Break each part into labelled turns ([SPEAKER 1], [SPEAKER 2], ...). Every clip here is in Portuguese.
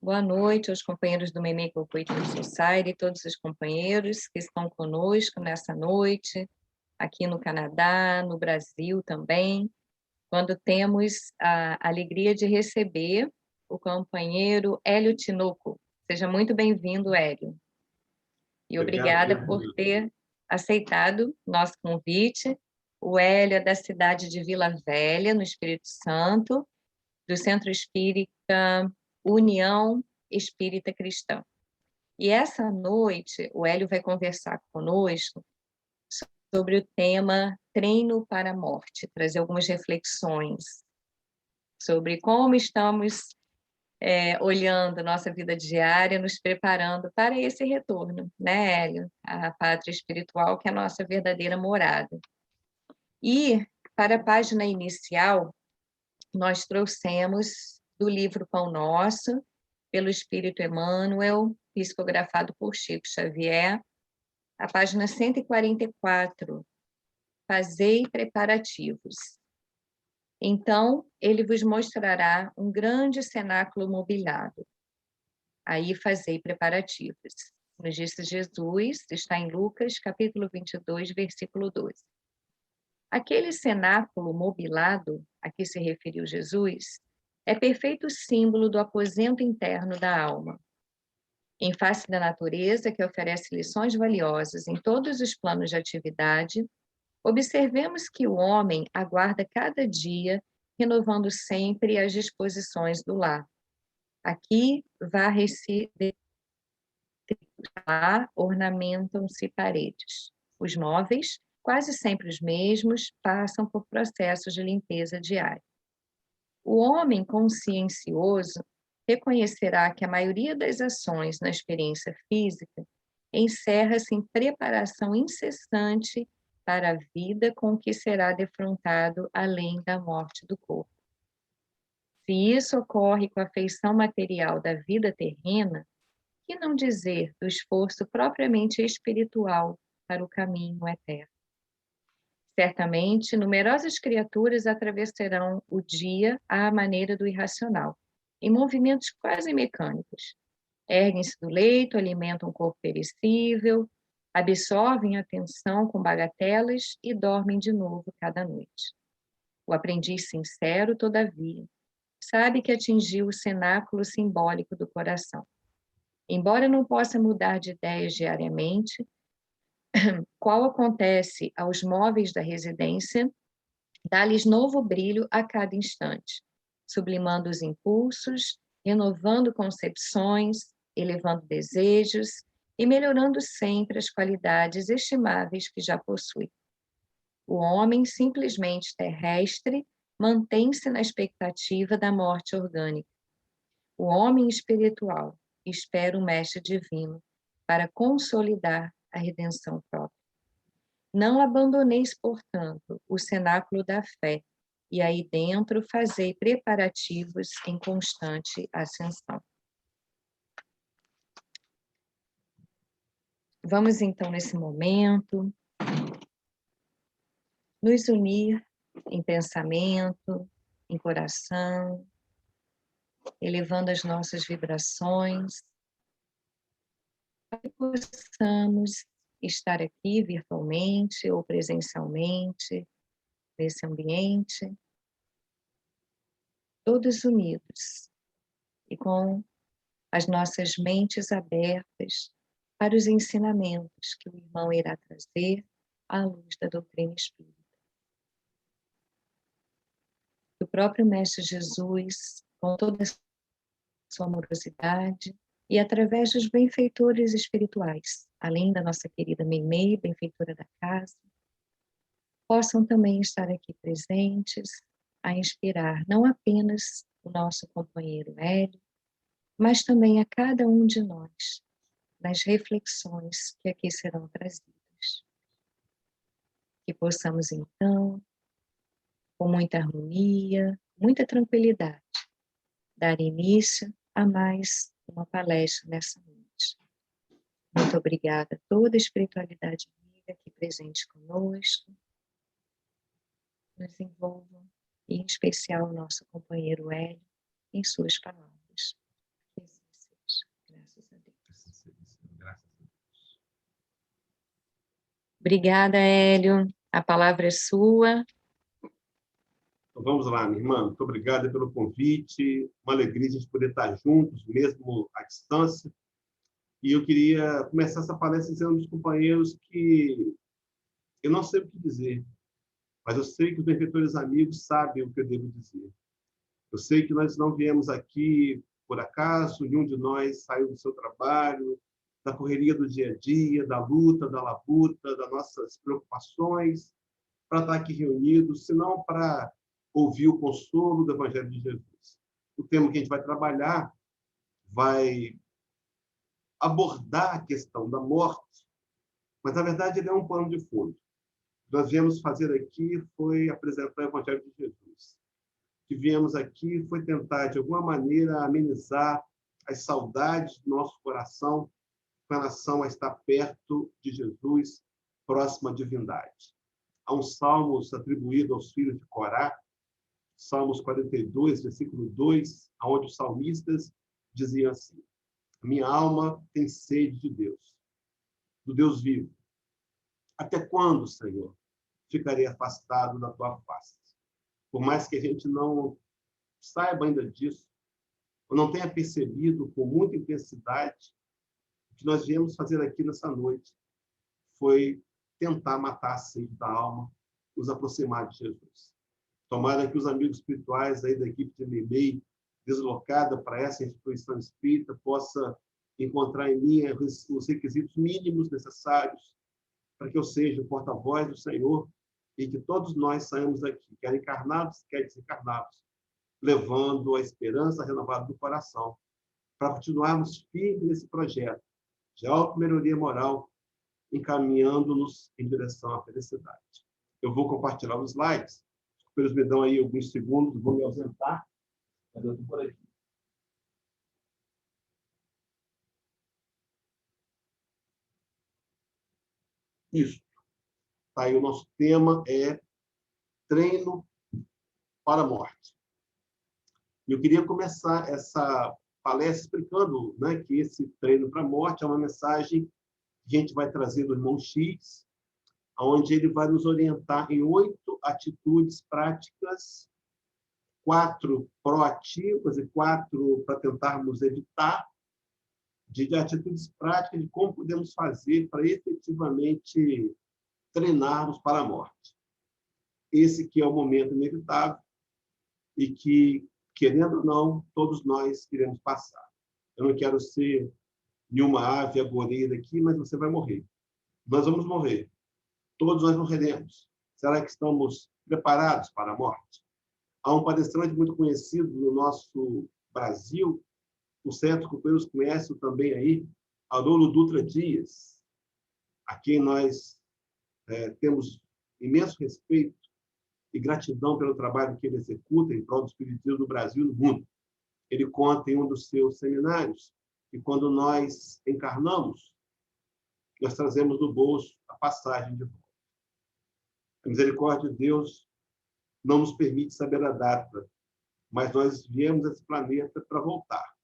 [SPEAKER 1] Boa noite aos companheiros do Meimei Cooperative Society, todos os companheiros que estão conosco nessa noite, aqui no Canadá, no Brasil também, quando temos a alegria de receber o companheiro Hélio Tinoco. Seja muito bem-vindo, Hélio. E obrigada por ter aceitado nosso convite. O Hélio é da cidade de Vila Velha, no Espírito Santo, do Centro Espírita União Espírita Cristã. E essa noite, o Hélio vai conversar conosco sobre o tema Treino para a Morte, trazer algumas reflexões sobre como estamos olhando nossa vida diária, nos preparando para esse retorno, né, Hélio? A pátria espiritual, que é a nossa verdadeira morada. E, para a página inicial, nós trouxemos do livro Pão Nosso, pelo Espírito Emmanuel, psicografado por Chico Xavier, a página 144, Fazei preparativos. Então, ele vos mostrará um grande cenáculo mobiliado. Aí fazei preparativos. Nos disse Jesus, está em Lucas, capítulo 22, versículo 12. Aquele cenáculo mobilado a que se referiu Jesus é perfeito símbolo do aposento interno da alma. Em face da natureza, que oferece lições valiosas em todos os planos de atividade, observemos que o homem aguarda cada dia, renovando sempre as disposições do lar. Aqui varre-se, lá ornamentam-se paredes. Os móveis, quase sempre os mesmos, passam por processos de limpeza diária. O homem consciencioso reconhecerá que a maioria das ações na experiência física encerra-se em preparação incessante para a vida com que será defrontado além da morte do corpo. Se isso ocorre com a feição material da vida terrena, que não dizer do esforço propriamente espiritual para o caminho eterno? Certamente, numerosas criaturas atravessarão o dia à maneira do irracional, em movimentos quase mecânicos. Erguem-se do leito, alimentam o corpo perecível, absorvem a atenção com bagatelas e dormem de novo cada noite. O aprendiz sincero, todavia, sabe que atingiu o cenáculo simbólico do coração. Embora não possa mudar de ideias diariamente, qual acontece aos móveis da residência, dá-lhes novo brilho a cada instante, sublimando os impulsos, renovando concepções, elevando desejos e melhorando sempre as qualidades estimáveis que já possui. O homem simplesmente terrestre mantém-se na expectativa da morte orgânica. O homem espiritual espera o mestre divino para consolidar a redenção própria. Não abandoneis, portanto, o cenáculo da fé, e aí dentro fazei preparativos em constante ascensão. Vamos então, nesse momento, nos unir em pensamento, em coração, elevando as nossas vibrações, para que possamos estar aqui virtualmente ou presencialmente, nesse ambiente, todos unidos e com as nossas mentes abertas para os ensinamentos que o irmão irá trazer à luz da doutrina espírita. O próprio Mestre Jesus, com toda a sua amorosidade, e através dos benfeitores espirituais, além da nossa querida Meimei, benfeitora da casa, possam também estar aqui presentes a inspirar não apenas o nosso companheiro Hélio, mas também a cada um de nós, nas reflexões que aqui serão trazidas. Que possamos, então, com muita harmonia, muita tranquilidade, dar início a mais uma palestra nessa noite. Muito obrigada a toda a espiritualidade amiga aqui presente conosco. Nos envolvam, e em especial o nosso companheiro Hélio, em suas palavras. Que assim Obrigada, Hélio. A palavra é sua.
[SPEAKER 2] Então, vamos lá, minha irmã. Muito obrigada pelo convite. Uma alegria a gente poder estar juntos, mesmo à distância. E eu queria começar essa palestra dizendo aos companheiros que eu não sei o que dizer, mas eu sei que os benfeitores amigos sabem o que eu devo dizer. Eu sei que nós não viemos aqui por acaso, nenhum de nós saiu do seu trabalho, da correria do dia a dia, da luta, da labuta, das nossas preocupações, para estar aqui reunidos, senão para ouvir o consolo do Evangelho de Jesus. O tema que a gente vai trabalhar vai abordar a questão da morte, mas, na verdade, ele é um pano de fundo. O que nós viemos fazer aqui foi apresentar o Evangelho de Jesus. O que viemos aqui foi tentar, de alguma maneira, amenizar as saudades do nosso coração com relação a estar perto de Jesus, próximo à divindade. Há um salmo atribuído aos filhos de Corá, Salmos 42, versículo 2, onde os salmistas diziam assim: minha alma tem sede de Deus, do Deus vivo. Até quando, Senhor, ficarei afastado da tua face? Por mais que a gente não saiba ainda disso, ou não tenha percebido com muita intensidade, o que nós viemos fazer aqui nessa noite foi tentar matar a sede da alma, nos aproximar de Jesus. Tomara que os amigos espirituais aí da equipe de MEI, deslocada para essa instituição espírita, possa encontrar em mim os requisitos mínimos necessários para que eu seja o porta-voz do Senhor e que todos nós saímos daqui, quer encarnados, quer desencarnados, levando a esperança renovada do coração, para continuarmos firmes nesse projeto de auto-melhoria moral, encaminhando-nos em direção à felicidade. Eu vou compartilhar os slides, eles me dão aí alguns segundos, vou me ausentar. Eu estou por aqui. Isso. Tá aí, o nosso tema é treino para a morte. Eu queria começar essa palestra explicando, né, que esse treino para a morte é uma mensagem que a gente vai trazer do irmão X, onde ele vai nos orientar em 8 atitudes práticas, 4 proativas e 4 para tentarmos evitar, de atitudes práticas de como podemos fazer para efetivamente treinarmos para a morte. Esse que é o momento inevitável e que, querendo ou não, todos nós queremos passar. Eu não quero ser nenhuma ave agoreira aqui, mas você vai morrer. Nós vamos morrer. Todos nós morreremos. Será que estamos preparados para a morte? Há um palestrante muito conhecido no nosso Brasil, os certos companheiros conhecem também aí, Haroldo Dutra Dias, a quem nós temos imenso respeito e gratidão pelo trabalho que ele executa em prol do espiritismo no Brasil e no mundo. Ele conta em um dos seus seminários que quando nós encarnamos, nós trazemos no bolso a passagem de volta. A misericórdia de Deus não nos permite saber a data, mas nós viemos a esse planeta para voltar.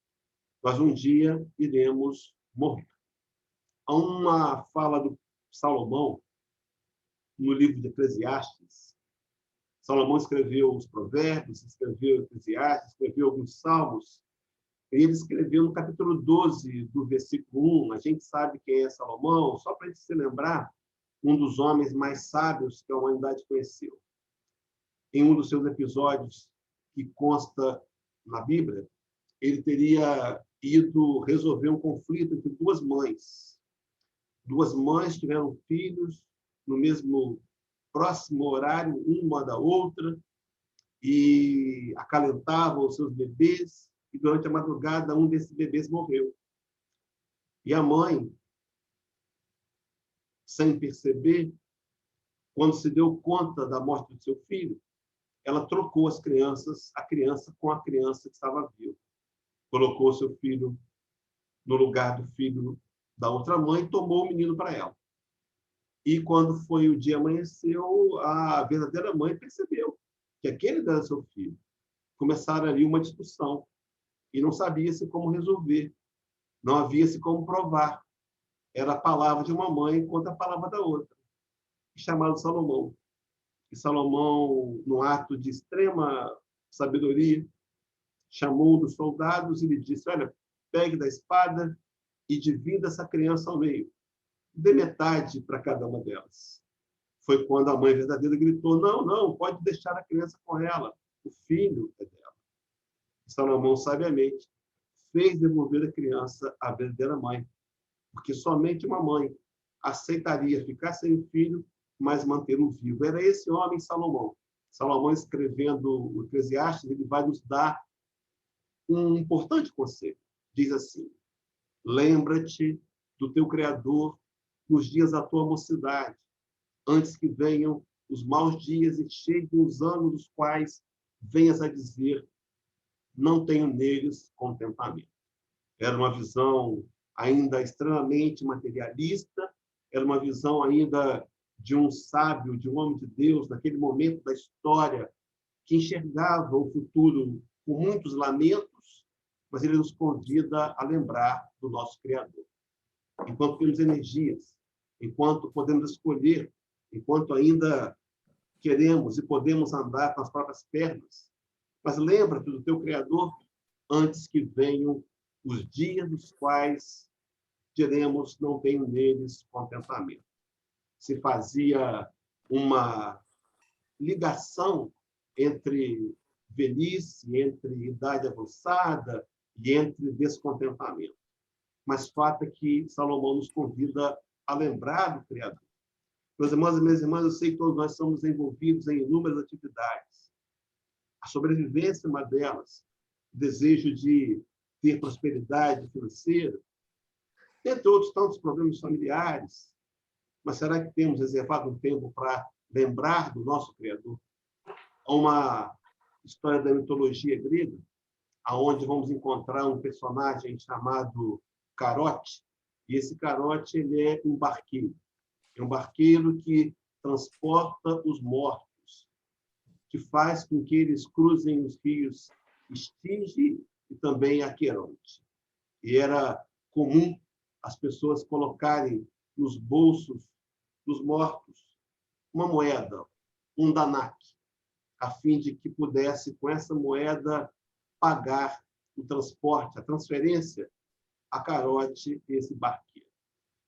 [SPEAKER 2] Nós um dia iremos morrer. Há uma fala do Salomão no livro de Eclesiastes. Salomão escreveu os Provérbios, escreveu Eclesiastes, escreveu alguns Salmos. Ele escreveu no capítulo 12, do versículo 1. A gente sabe quem é Salomão, só para a gente se lembrar, um dos homens mais sábios que a humanidade conheceu. Em um dos seus episódios, que consta na Bíblia, ele teria ido resolver um conflito entre duas mães. Duas mães tiveram filhos no mesmo próximo horário, uma da outra, e acalentavam os seus bebês, e durante a madrugada um desses bebês morreu. E a mãe, sem perceber, quando se deu conta da morte do seu filho, ela trocou a criança com a criança que estava viva. Colocou seu filho no lugar do filho da outra mãe e tomou o menino para ela. E quando foi o dia amanheceu, a verdadeira mãe percebeu que aquele era seu filho. Começaram ali uma discussão e não sabia-se como resolver. Não havia-se como provar. Era a palavra de uma mãe contra a palavra da outra. chamado Salomão. E Salomão, num ato de extrema sabedoria, chamou um dos soldados e lhe disse: olha, pegue da espada e divida essa criança ao meio. Dê metade para cada uma delas. Foi quando a mãe verdadeira gritou: não, não, pode deixar a criança com ela. O filho é dela. E Salomão, sabiamente, fez devolver a criança à verdadeira mãe, porque somente uma mãe aceitaria ficar sem o filho, mas mantê-lo vivo. Era esse homem, Salomão. Salomão, escrevendo o Eclesiastes, ele vai nos dar um importante conselho. Diz assim: lembra-te do teu Criador nos dias da tua mocidade, antes que venham os maus dias e cheguem os anos dos quais venhas a dizer: não tenho neles contentamento. Era uma visão ainda extremamente materialista, era uma visão ainda de um sábio, de um homem de Deus, naquele momento da história, que enxergava o futuro com muitos lamentos, mas ele nos convida a lembrar do nosso Criador. Enquanto temos energias, enquanto podemos escolher, enquanto ainda queremos e podemos andar com as próprias pernas, mas lembra-te do teu Criador antes que venham os dias dos quais diremos: não tenho neles contentamento. Se fazia uma ligação entre velhice, entre idade avançada e entre descontentamento. Mas fato é que Salomão nos convida a lembrar do Criador. Meus irmãos e minhas irmãs, eu sei que todos nós somos envolvidos em inúmeras atividades. A sobrevivência é uma delas. O desejo de ter prosperidade financeira, entre outros tantos problemas familiares. Mas será que temos reservado um tempo para lembrar do nosso Criador? Há uma história da mitologia grega, onde vamos encontrar um personagem chamado Carote, e esse Carote ele é um barqueiro. É um barqueiro que transporta os mortos, que faz com que eles cruzem os rios Estige e também Aqueronte. E era comum as pessoas colocarem nos bolsos dos mortos uma moeda, um danak, a fim de que pudesse, com essa moeda, pagar o transporte, a transferência a Carote, esse barqueiro.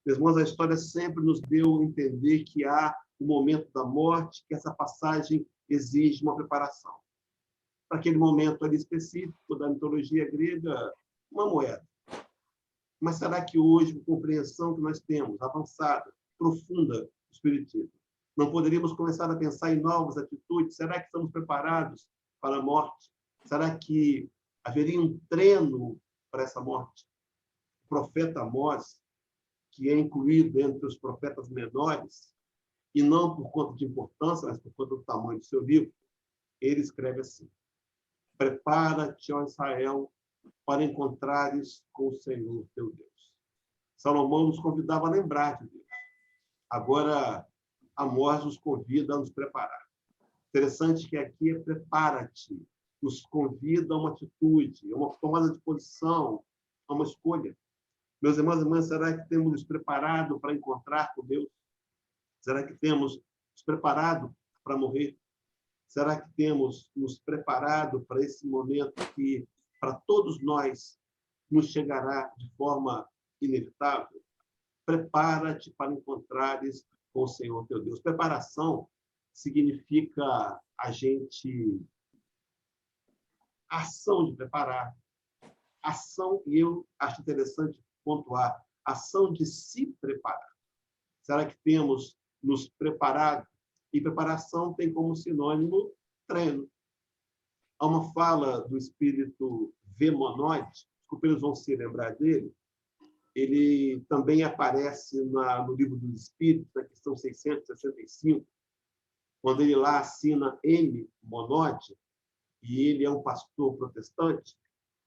[SPEAKER 2] Meus irmãos, a história sempre nos deu a entender que há o momento da morte, que essa passagem exige uma preparação. Para aquele momento ali específico da mitologia grega, uma moeda. Mas será que hoje, com a compreensão que nós temos, avançada, profunda do Espiritismo, não poderíamos começar a pensar em novas atitudes? Será que estamos preparados para a morte? Será que haveria um treino para essa morte? O profeta Amós, que é incluído entre os profetas menores, e não por conta de importância, mas por conta do tamanho do seu livro, ele escreve assim: prepara-te, ó Israel, para encontrares com o Senhor teu Deus. Salomão nos convidava a lembrar de Deus. Agora, Amós nos convida a nos preparar. Interessante que aqui é prepara-te, nos convida a uma atitude, a uma tomada de posição, a uma escolha. Meus irmãos e irmãs, será que temos nos preparado para encontrar com Deus? Será que temos nos preparado para morrer? Será que temos nos preparado para esse momento que, para todos nós, nos chegará de forma inevitável? Prepara-te para encontrares com o Senhor teu Deus. Preparação significa a gente... ação de preparar. Ação, e eu acho interessante pontuar, ação de se preparar. Será que temos nos preparado? E preparação tem como sinônimo treino. Há uma fala do espírito Vemonoide, os companheiros vão se lembrar dele, ele também aparece no livro dos Espíritos, na questão 665, quando ele lá assina M. Monode, e ele é um pastor protestante,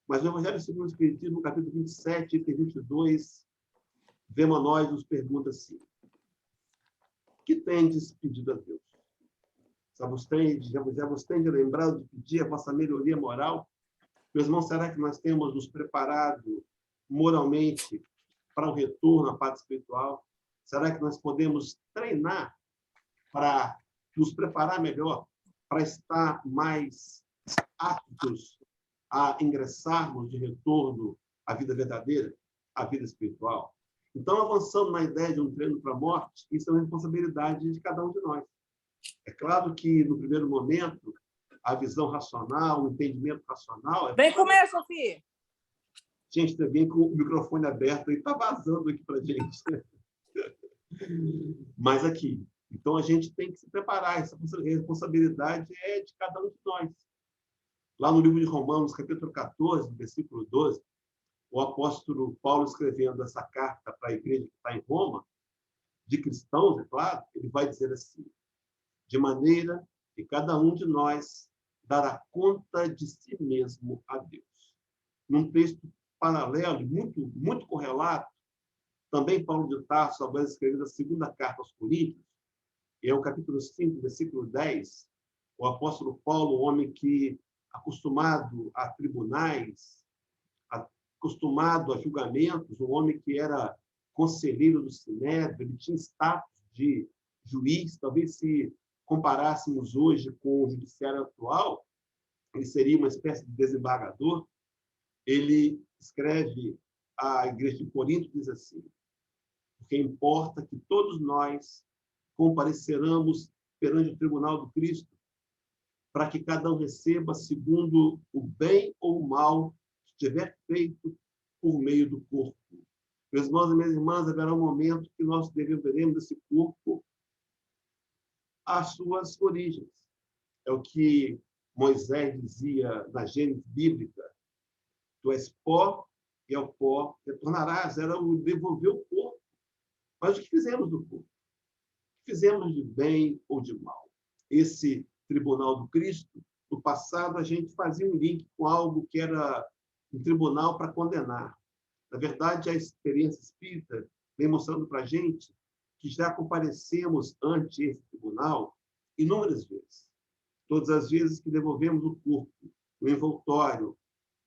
[SPEAKER 2] mas no Evangelho segundo o Espiritismo, no capítulo 27, item 22, Vemonoide nos pergunta assim: o que tendes pedido a Deus? Já vos tem de lembrado de pedir a vossa melhoria moral? Meus irmãos, será que nós temos nos preparado moralmente para o retorno à paz espiritual? Será que nós podemos treinar para nos preparar melhor, para estar mais aptos a ingressarmos de retorno à vida verdadeira, à vida espiritual. Então, avançando na ideia de um treino para a morte, isso é uma responsabilidade de cada um de nós. É claro que, no primeiro momento, a visão racional, o entendimento racional...
[SPEAKER 3] Vem comer, Sofia!
[SPEAKER 2] Gente, tem alguém com o microfone aberto e está vazando aqui para a gente. Mas aqui. Então, a gente tem que se preparar. Essa responsabilidade é de cada um de nós. Lá no livro de Romanos, capítulo 14, versículo 12, o apóstolo Paulo, escrevendo essa carta para a igreja que está em Roma, de cristãos, é claro, ele vai dizer assim: de maneira que cada um de nós dará conta de si mesmo a Deus. Num texto paralelo, muito correlato, também Paulo de Tarso, agora escrevendo a segunda carta aos Coríntios, é o capítulo 5, versículo 10, o apóstolo Paulo, um homem que, acostumado a tribunais, acostumado a julgamentos, um homem que era conselheiro do Sinédrio, ele tinha status de juiz, talvez se comparássemos hoje com o judiciário atual, ele seria uma espécie de desembargador. Ele escreve à igreja de Corinto, diz assim: porque importa que todos nós compareceramos perante o tribunal do Cristo, para que cada um receba segundo o bem ou o mal que tiver feito por meio do corpo. Meus irmãos e minhas irmãs, haverá um momento que nós veremos esse corpo às suas origens. É o que Moisés dizia na Gênesis bíblica: tu és pó e ao pó retornarás. Era o devolver o corpo. Mas o que fizemos do corpo? O que fizemos de bem ou de mal? Esse tribunal do Cristo, no passado, a gente fazia um link com algo que era um tribunal para condenar. Na verdade, a experiência espírita vem mostrando para a gente que já comparecemos ante esse tribunal inúmeras vezes. Todas as vezes que devolvemos o corpo, o envoltório,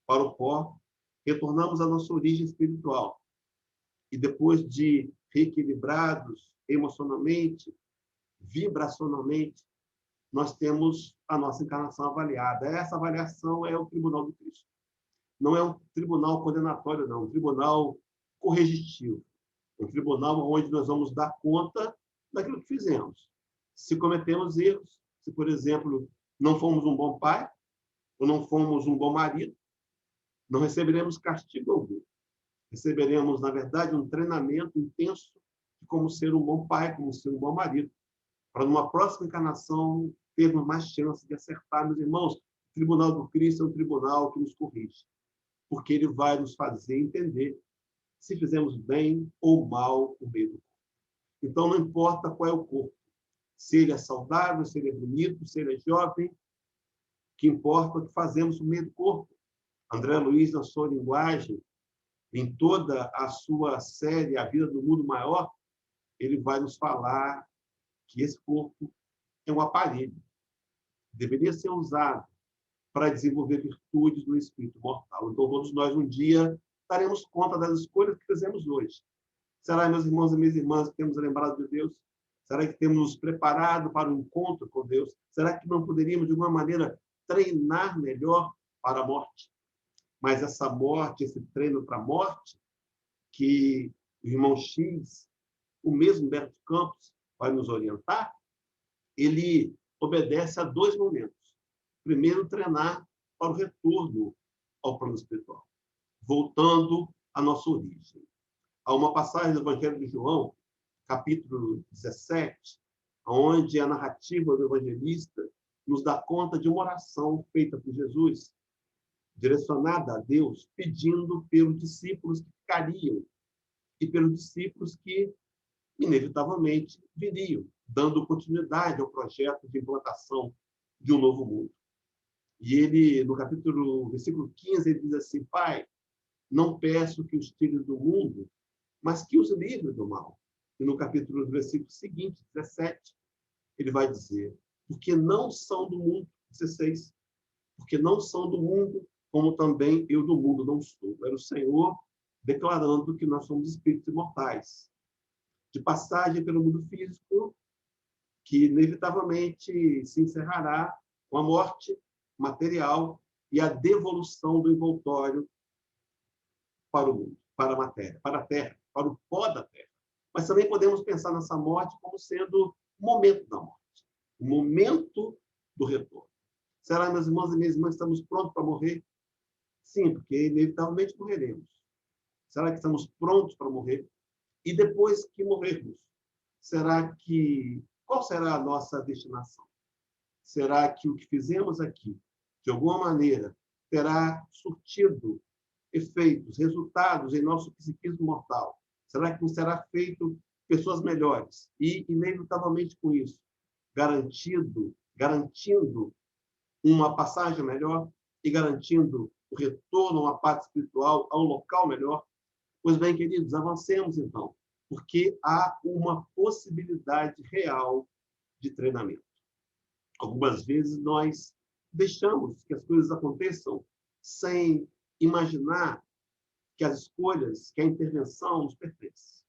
[SPEAKER 2] para o pó, retornamos à nossa origem espiritual. E depois de reequilibrados emocionalmente, vibracionalmente, nós temos a nossa encarnação avaliada. Essa avaliação é o tribunal do Cristo. Não é um tribunal condenatório, não. É um tribunal corregitivo. É um tribunal onde nós vamos dar conta daquilo que fizemos. Se cometemos erros, se, por exemplo, não fomos um bom pai, ou não fomos um bom marido, não receberemos castigo algum. Receberemos, na verdade, um treinamento intenso de como ser um bom pai, como ser um bom marido, para numa próxima encarnação termos mais chance de acertar. Meus irmãos, o Tribunal do Cristo é um tribunal que nos corrige, porque ele vai nos fazer entender se fizemos bem ou mal o meio do corpo. Então, não importa qual é o corpo, se ele é saudável, se ele é bonito, se ele é jovem, o que importa é o que fazemos no meio do corpo. André Luiz, na sua linguagem, em toda a sua série A Vida do Mundo Maior, ele vai nos falar que esse corpo é um aparelho. Deveria ser usado para desenvolver virtudes no espírito mortal. Então, todos nós, um dia, daremos conta das escolhas que fizemos hoje. Será, meus irmãos e minhas irmãs, que temos lembrado de Deus? Será que temos nos preparado para o encontro com Deus? Será que não poderíamos, de alguma maneira, treinar melhor para a morte? Mas essa morte, esse treino para a morte, que o irmão X, o mesmo Humberto Campos, vai nos orientar, ele obedece a dois momentos. Primeiro, treinar para o retorno ao plano espiritual, voltando à nossa origem. Há uma passagem do Evangelho de João, capítulo 17, onde a narrativa do evangelista nos dá conta de uma oração feita por Jesus, direcionada a Deus, pedindo pelos discípulos que ficariam e pelos discípulos que, inevitavelmente, viriam, dando continuidade ao projeto de implantação de um novo mundo. E ele, no versículo 15, ele diz assim: Pai, não peço que os tires do mundo, mas que os livre do mal. E no versículo seguinte, 17, ele vai dizer: porque não são do mundo, 16, porque não são do mundo, como também eu do mundo não sou. Era o Senhor declarando que nós somos espíritos imortais, de passagem pelo mundo físico, que inevitavelmente se encerrará com a morte material e a devolução do envoltório para o mundo, para a matéria, para a terra, para o pó da terra. Mas também podemos pensar nessa morte como sendo o momento da morte, o momento do retorno. Será, meus irmãos e minhas irmãs, estamos prontos para morrer? Sim, porque inevitavelmente morreremos. Será que estamos prontos para morrer? E depois que morrermos, qual será a nossa destinação? Será que o que fizemos aqui, de alguma maneira, terá surtido efeitos, resultados em nosso psiquismo mortal? Será que nos será feito pessoas melhores? E, inevitavelmente, com isso, garantindo uma passagem melhor e garantindo o retorno a uma parte espiritual, a um local melhor? Pois bem, queridos, avancemos, então, porque há uma possibilidade real de treinamento. Algumas vezes nós deixamos que as coisas aconteçam sem imaginar que as escolhas, que a intervenção nos pertence.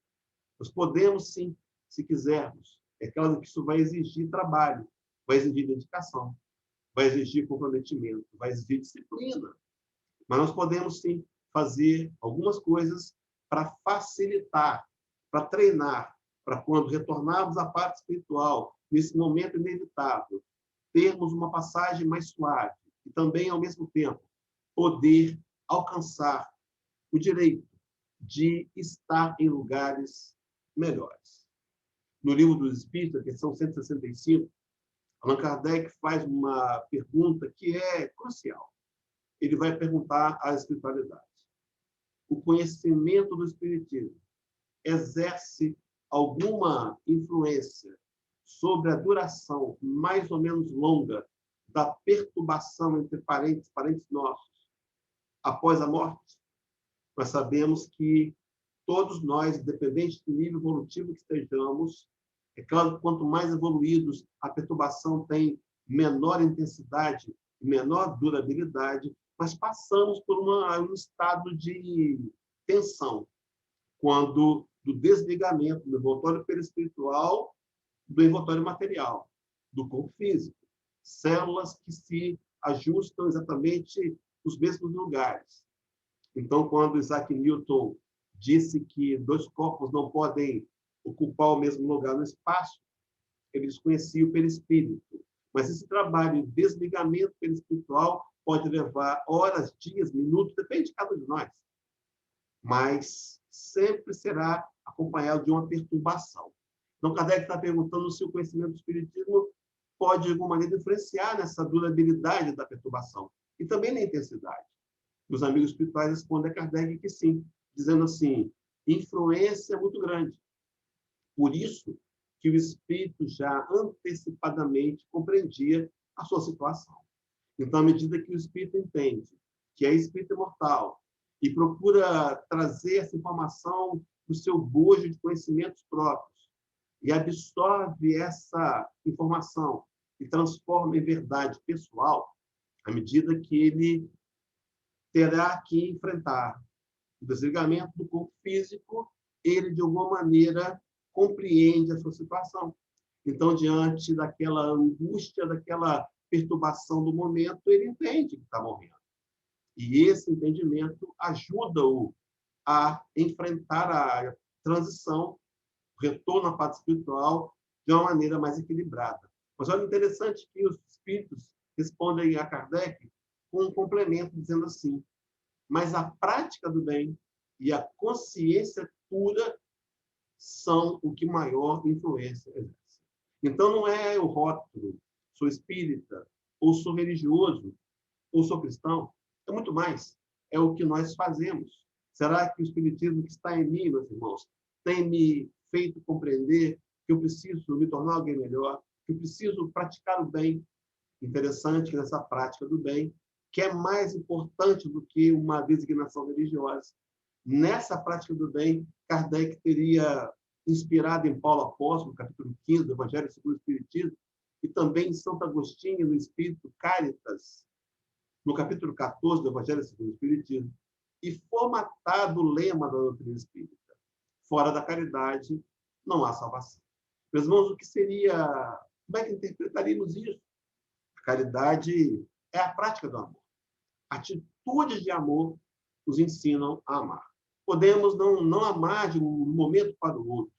[SPEAKER 2] Nós podemos, sim, se quisermos. É claro que isso vai exigir trabalho, vai exigir dedicação, vai exigir comprometimento, vai exigir disciplina. Mas nós podemos, sim, fazer algumas coisas para facilitar, para treinar, para quando retornarmos à parte espiritual, nesse momento inevitável, termos uma passagem mais suave e também, ao mesmo tempo, poder alcançar o direito de estar em lugares melhores. No Livro dos Espíritos, questão 165, Allan Kardec faz uma pergunta que é crucial. Ele vai perguntar à espiritualidade: o conhecimento do espiritismo exerce alguma influência sobre a duração mais ou menos longa da perturbação entre parentes nossos após a morte? Nós sabemos que todos nós, independente do nível evolutivo que estejamos, é claro que quanto mais evoluídos, a perturbação tem menor intensidade, menor durabilidade, mas passamos por um estado de tensão, quando do desligamento do envoltório perispiritual do envoltório material, do corpo físico. Células que se ajustam exatamente nos mesmos lugares. Então, quando Isaac Newton disse que dois corpos não podem ocupar o mesmo lugar no espaço, ele desconhecia o perispírito. Mas esse trabalho de desligamento perispiritual pode levar horas, dias, minutos, depende de cada um de nós. Mas sempre será acompanhado de uma perturbação. Então, Kardec está perguntando se o conhecimento do espiritismo pode, de alguma maneira, influenciar nessa durabilidade da perturbação e também na intensidade. Os amigos espirituais respondem a Kardec que sim, dizendo assim: influência é muito grande. Por isso que o espírito já antecipadamente compreendia a sua situação. Então, à medida que o espírito entende que é espírito imortal e procura trazer essa informação do seu bojo de conhecimentos próprios e absorve essa informação e transforma em verdade pessoal, à medida que ele terá que enfrentar o desligamento do corpo físico, ele, de alguma maneira, compreende a sua situação. Então, diante daquela angústia, daquela perturbação do momento, ele entende que está morrendo. E esse entendimento ajuda-o a enfrentar a transição, o retorno à parte espiritual, de uma maneira mais equilibrada. Mas olha, interessante que os espíritos respondem a Kardec com um complemento, dizendo assim: mas a prática do bem e a consciência pura são o que maior influência exerce. Então, não é o rótulo, sou espírita, ou sou religioso, ou sou cristão. É muito mais. É o que nós fazemos. Será que o espiritismo que está em mim, meus irmãos, tem me feito compreender que eu preciso me tornar alguém melhor, que eu preciso praticar o bem? Interessante que nessa prática do bem, que é mais importante do que uma designação religiosa, nessa prática do bem, Kardec teria inspirado em Paulo Apóstolo, no capítulo 15 do Evangelho segundo o Espiritismo, e também em Santo Agostinho, no Espírito Caritas, no capítulo 14 do Evangelho segundo o Espiritismo, e formatado o lema da doutrina espírita: fora da caridade não há salvação. Meus irmãos, o que seria... Como é que interpretaríamos isso? A caridade é a prática do amor. Atitudes de amor nos ensinam a amar. Podemos não amar de um momento para o outro.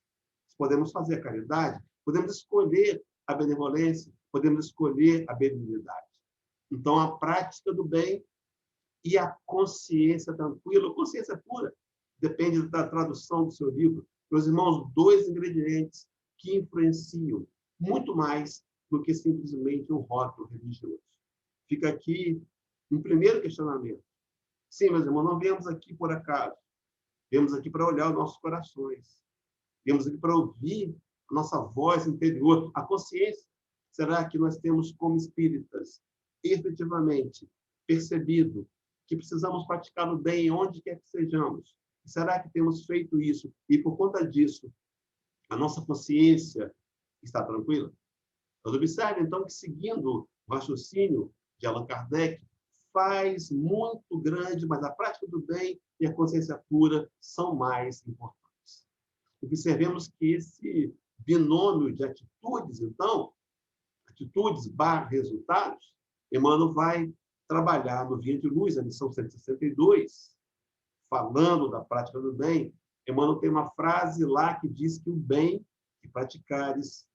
[SPEAKER 2] Podemos fazer a caridade, podemos escolher a benevolência, podemos escolher a benignidade. Então, a prática do bem e a consciência tranquila, consciência pura, depende da tradução do seu livro. Meus irmãos, dois ingredientes que influenciam muito mais do que simplesmente um rótulo religioso. Fica aqui um primeiro questionamento. Sim, meus irmãos, não viemos aqui por acaso. Viemos aqui para olhar os nossos corações. Viemos aqui para ouvir a nossa voz interior, a consciência. Será que nós temos, como espíritas, efetivamente percebido que precisamos praticar o bem onde quer que sejamos? Será que temos feito isso? E, por conta disso, a nossa consciência está tranquila? Nós observem, então, que seguindo o raciocínio de Allan Kardec, faz muito grande, mas a prática do bem e a consciência pura são mais importantes. Observemos que esse binômio de atitudes, então, atitudes / resultados, Emmanuel vai trabalhar no Via de Luz, a lição 162, falando da prática do bem. Emmanuel tem uma frase lá que diz que o bem que praticares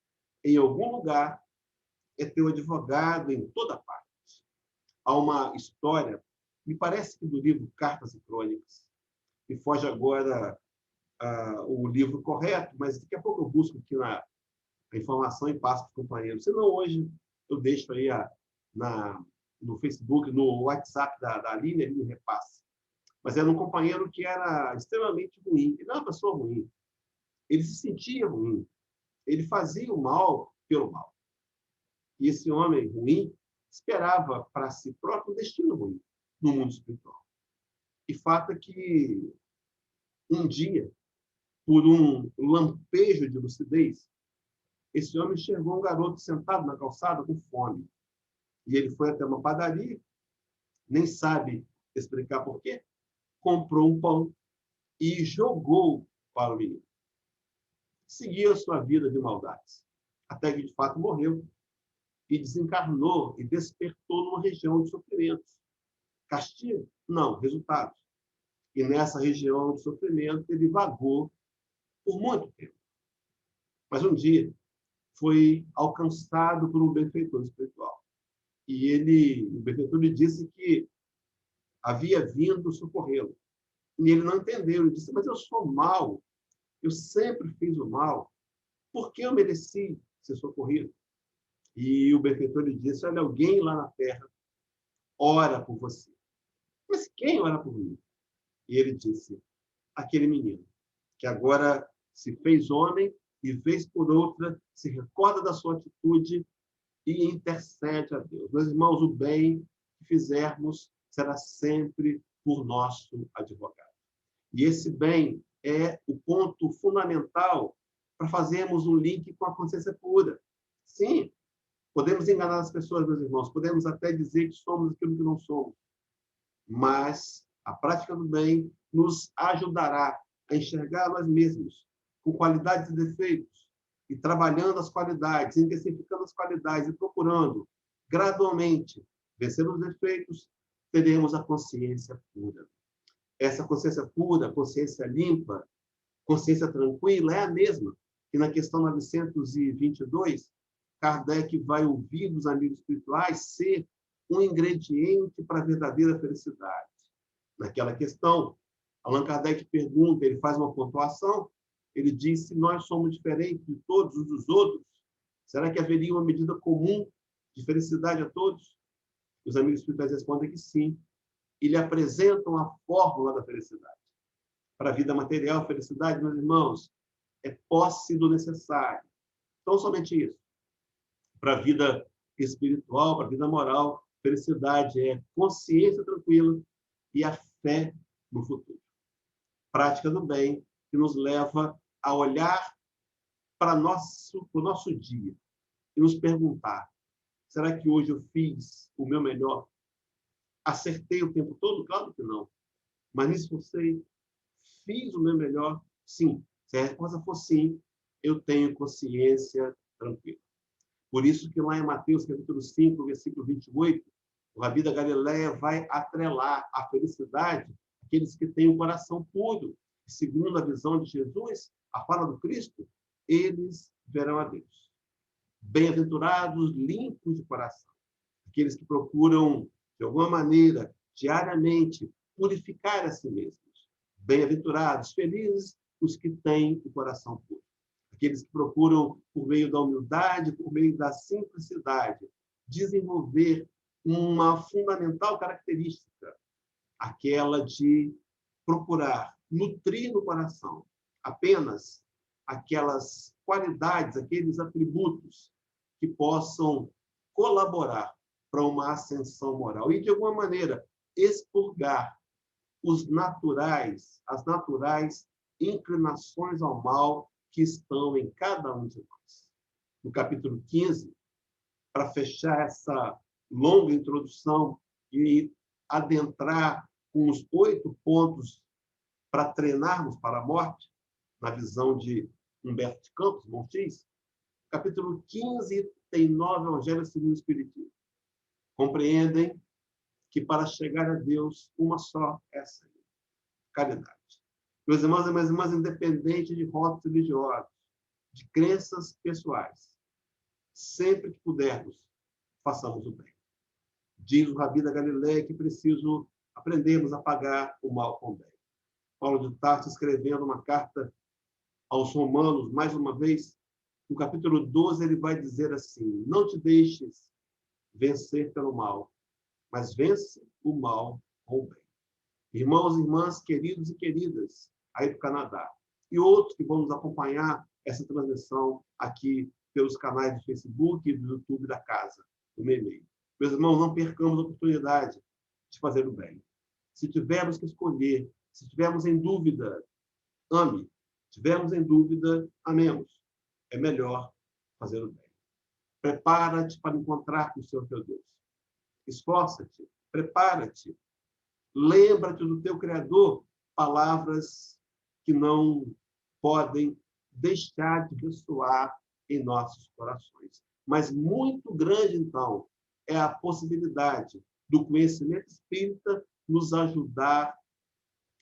[SPEAKER 2] em algum lugar é teu advogado em toda parte. Há uma história, me parece que do livro Cartas e Crônicas, que foge agora o livro correto, mas daqui a pouco eu busco aqui a informação e passo para os companheiros. Senão, hoje, eu deixo aí no Facebook, no WhatsApp da Aline, ele me repassa. Mas era um companheiro que era extremamente ruim. Ele não era uma pessoa ruim. Ele se sentia ruim. Ele fazia o mal pelo mal. E esse homem ruim esperava para si próprio um destino ruim no mundo espiritual. E fato é que, um dia, por um lampejo de lucidez, esse homem enxergou um garoto sentado na calçada com fome. E ele foi até uma padaria, nem sabe explicar por quê, comprou um pão e jogou para o menino. Seguiu a sua vida de maldades, até que, de fato, morreu e desencarnou e despertou numa região de sofrimentos. Castigo? Não, resultados. E nessa região de sofrimento ele vagou por muito tempo. Mas um dia foi alcançado por um benfeitor espiritual. E o benfeitor lhe disse que havia vindo socorrê-lo. E ele não entendeu. Ele disse, mas eu sou mau. Eu sempre fiz o mal. Por que eu mereci ser socorrido? E o benfeitor lhe disse, olha, alguém lá na terra ora por você. Mas quem ora por mim? E ele disse, aquele menino, que agora se fez homem e, vez por outra, se recorda da sua atitude e intercede a Deus. Meus irmãos, o bem que fizermos será sempre por nosso advogado. E esse bem é o ponto fundamental para fazermos um link com a consciência pura. Sim, podemos enganar as pessoas, meus irmãos, podemos até dizer que somos aquilo que não somos, mas a prática do bem nos ajudará a enxergar nós mesmos com qualidades e defeitos, e trabalhando as qualidades, intensificando as qualidades e procurando gradualmente vencer os defeitos, teremos a consciência pura. Essa consciência pura, consciência limpa, consciência tranquila, é a mesma que na questão 922, Kardec vai ouvir dos amigos espirituais ser um ingrediente para a verdadeira felicidade. Naquela questão, Allan Kardec pergunta, ele faz uma pontuação, ele diz, se nós somos diferentes de todos os dos outros, será que haveria uma medida comum de felicidade a todos? Os amigos espirituais respondem que sim. E lhe apresentam a fórmula da felicidade. Para a vida material, felicidade, meus irmãos, é posse do necessário. Então, somente isso. Para a vida espiritual, para a vida moral, felicidade é consciência tranquila e a fé no futuro. Prática do bem que nos leva a olhar para o nosso dia e nos perguntar, será que hoje eu fiz o meu melhor? Acertei o tempo todo? Claro que não. Mas me esforcei, fiz o meu melhor? Sim. Se a resposta for sim, eu tenho consciência tranquila. Por isso que lá em Mateus, capítulo 5, versículo 28, o Rabi da Galileia vai atrelar a felicidade aqueles que têm o coração puro. Segundo a visão de Jesus, a fala do Cristo, eles verão a Deus. Bem-aventurados, limpos de coração. Aqueles que procuram, de alguma maneira, diariamente, purificar a si mesmos. Bem-aventurados, felizes os que têm o coração puro. Aqueles que procuram, por meio da humildade, por meio da simplicidade, desenvolver uma fundamental característica, aquela de procurar nutrir no coração apenas aquelas qualidades, aqueles atributos que possam colaborar para uma ascensão moral e, de alguma maneira, expurgar as naturais inclinações ao mal que estão em cada um de nós. No capítulo 15, para fechar essa longa introdução e adentrar com os 8 pontos para treinarmos para a morte, na visão de Humberto de Campos, Montes, capítulo 15 tem 9 evangelhos segundo o Espiritismo. Compreendem que para chegar a Deus, uma só é essa: caridade. Meus irmãos e minhas irmãs, independente de rótulos religiosos, de crenças pessoais, sempre que pudermos, façamos o bem. Diz o Rabi da Galileia que preciso aprendermos a pagar o mal com o bem. Paulo de Tarso, escrevendo uma carta aos Romanos, mais uma vez, no capítulo 12, ele vai dizer assim: não te deixes vencer pelo mal, mas vence o mal com o bem. Irmãos e irmãs, queridos e queridas, aí do Canadá, e outros que vão nos acompanhar essa transmissão aqui pelos canais do Facebook e do YouTube da casa, do Memei. Meus irmãos, não percamos a oportunidade de fazer o bem. Se tivermos que escolher, se tivermos em dúvida, ame. Se tivermos em dúvida, amemos. É melhor fazer o bem. Prepara-te para encontrar com o Senhor teu Deus. Esforça-te, prepara-te. Lembra-te do teu Criador, palavras que não podem deixar de ressoar em nossos corações. Mas muito grande, então, é a possibilidade do conhecimento espírita nos ajudar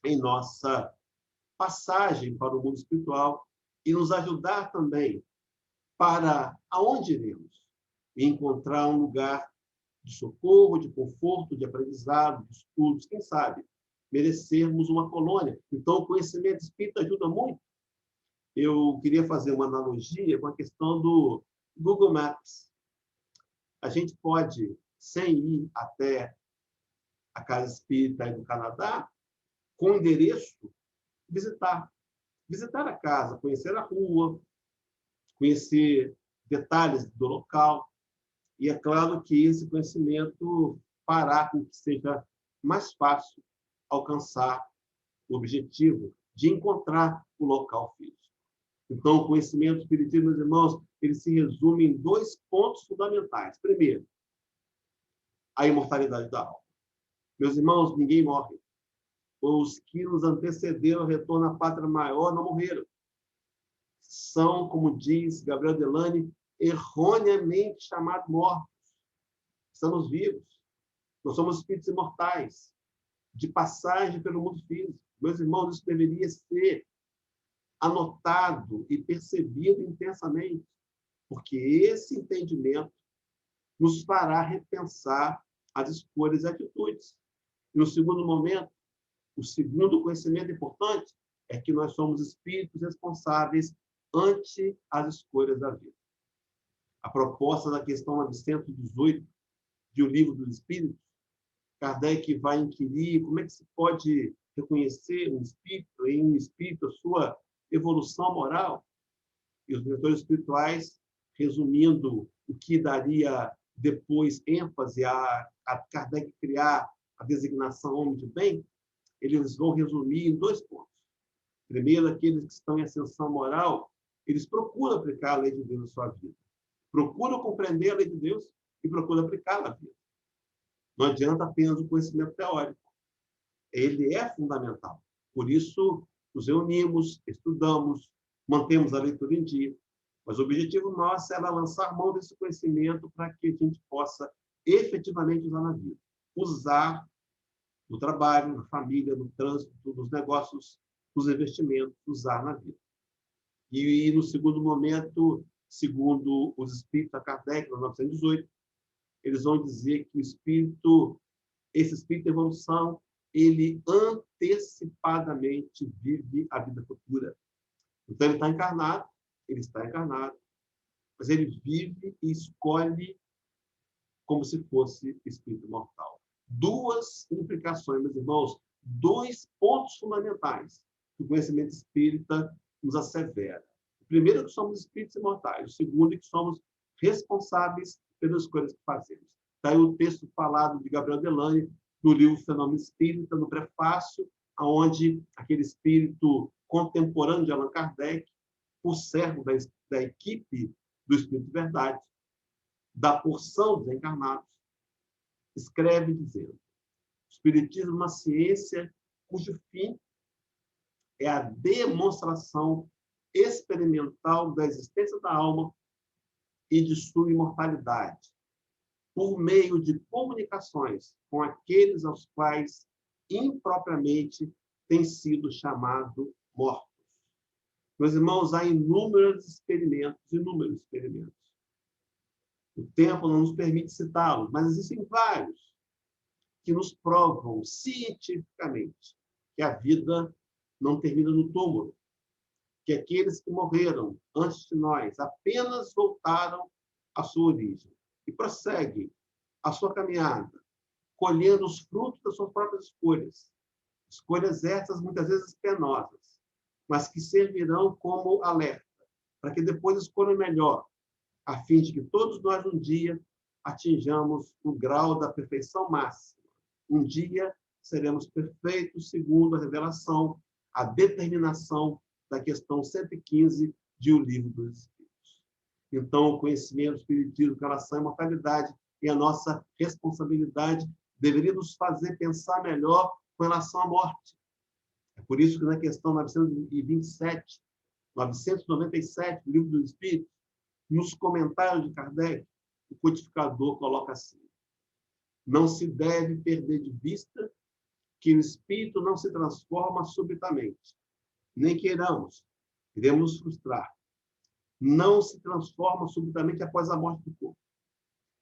[SPEAKER 2] em nossa passagem para o mundo espiritual e nos ajudar também para aonde iremos e encontrar um lugar de socorro, de conforto, de aprendizado, de estudos, quem sabe, merecermos uma colônia. Então, o conhecimento espírita ajuda muito. Eu queria fazer uma analogia com a questão do Google Maps. A gente pode, sem ir até a Casa Espírita aí do Canadá, com endereço, visitar. Visitar a casa, conhecer a rua, conhecer detalhes do local. E é claro que esse conhecimento fará com que seja mais fácil alcançar o objetivo de encontrar o local físico. Então, o conhecimento espiritual, meus irmãos, ele se resume em 2 pontos fundamentais. Primeiro, a imortalidade da alma. Meus irmãos, ninguém morre. Os que nos antecederam ao retorno à pátria maior não morreram. São, como diz Gabriel Delany, erroneamente chamados mortos. Estamos vivos. Nós somos espíritos imortais, de passagem pelo mundo físico. Meus irmãos, isso deveria ser anotado e percebido intensamente, porque esse entendimento nos fará repensar as escolhas e atitudes. E, no segundo momento, o segundo conhecimento importante é que nós somos espíritos responsáveis ante as escolhas da vida. A proposta da questão 918 de O Livro dos Espíritos, Kardec vai inquirir como é que se pode reconhecer um espírito, em um espírito, a sua evolução moral. E os mentores espirituais, resumindo o que daria depois ênfase a Kardec criar a designação homem de bem, eles vão resumir em 2 pontos. Primeiro, aqueles que estão em ascensão moral, eles procuram aplicar a lei de Deus na sua vida. Procuram compreender a lei de Deus e procuram aplicá-la na vida. Não adianta apenas o conhecimento teórico. Ele é fundamental. Por isso, nos reunimos, estudamos, mantemos a leitura em dia, mas o objetivo nosso era lançar mão desse conhecimento para que a gente possa efetivamente usar na vida. Usar no trabalho, na família, no trânsito, nos negócios, nos investimentos, usar na vida. E no segundo momento, segundo os espíritos da Kardec, em 1918, eles vão dizer que esse espírito de evolução, ele antecipadamente vive a vida futura. Então, ele está encarnado, mas ele vive e escolhe como se fosse espírito mortal. Duas implicações, meus irmãos, dois pontos fundamentais que o conhecimento espírita nos assevera. O primeiro é que somos espíritos imortais. O segundo é que somos responsáveis pelas coisas que fazemos. Está aí o texto falado de Gabriel Delany, no livro Fenômeno Espírita, no prefácio, onde aquele espírito contemporâneo de Allan Kardec, por servo da equipe do Espírito de Verdade, da porção dos encarnados, escreve dizendo: o Espiritismo é uma ciência cujo fim é a demonstração experimental da existência da alma e de sua imortalidade, por meio de comunicações com aqueles aos quais impropriamente tem sido chamado mortos. Meus irmãos, há inúmeros experimentos. O tempo não nos permite citá-los, mas existem vários que nos provam cientificamente que a vida não termina no túmulo, que aqueles que morreram antes de nós apenas voltaram à sua origem e prosseguem a sua caminhada, colhendo os frutos das suas próprias escolhas. Escolhas essas, muitas vezes, penosas, mas que servirão como alerta, para que depois escolham melhor, a fim de que todos nós, um dia, atinjamos o grau da perfeição máxima. Um dia, seremos perfeitos segundo a revelação, a determinação da questão 115 de O Livro dos Espíritos. Então, o conhecimento do Espiritismo com relação à imortalidade e a nossa responsabilidade deveria nos fazer pensar melhor com relação à morte. É por isso que na questão 997 do Livro dos Espíritos, nos comentários de Kardec, o codificador coloca assim: não se deve perder de vista que o espírito não se transforma subitamente. Nem queiramos, iremos nos frustrar. Não se transforma subitamente após a morte do corpo.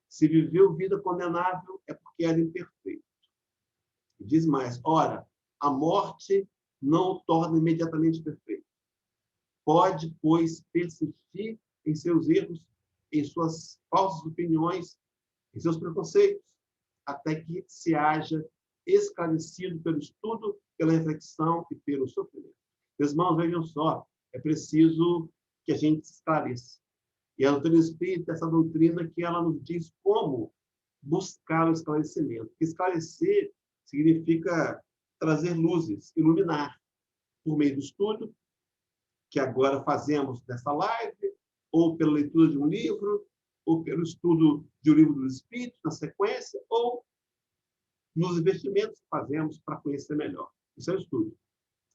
[SPEAKER 2] Se viveu vida condenável, é porque era imperfeito. Diz mais: ora, a morte não o torna imediatamente perfeito. Pode, pois, persistir em seus erros, em suas falsas opiniões, em seus preconceitos, até que se haja esclarecido pelo estudo, pela reflexão e pelo sofrimento. Meus irmãos, vejam só, é preciso que a gente esclareça. E a doutrina espírita, essa doutrina que ela nos diz como buscar o esclarecimento. Esclarecer significa trazer luzes, iluminar, por meio do estudo, que agora fazemos nessa live, ou pela leitura de um livro, ou pelo estudo de um livro dos Espíritos, na sequência, ou nos investimentos que fazemos para conhecer melhor. Isso é o estudo.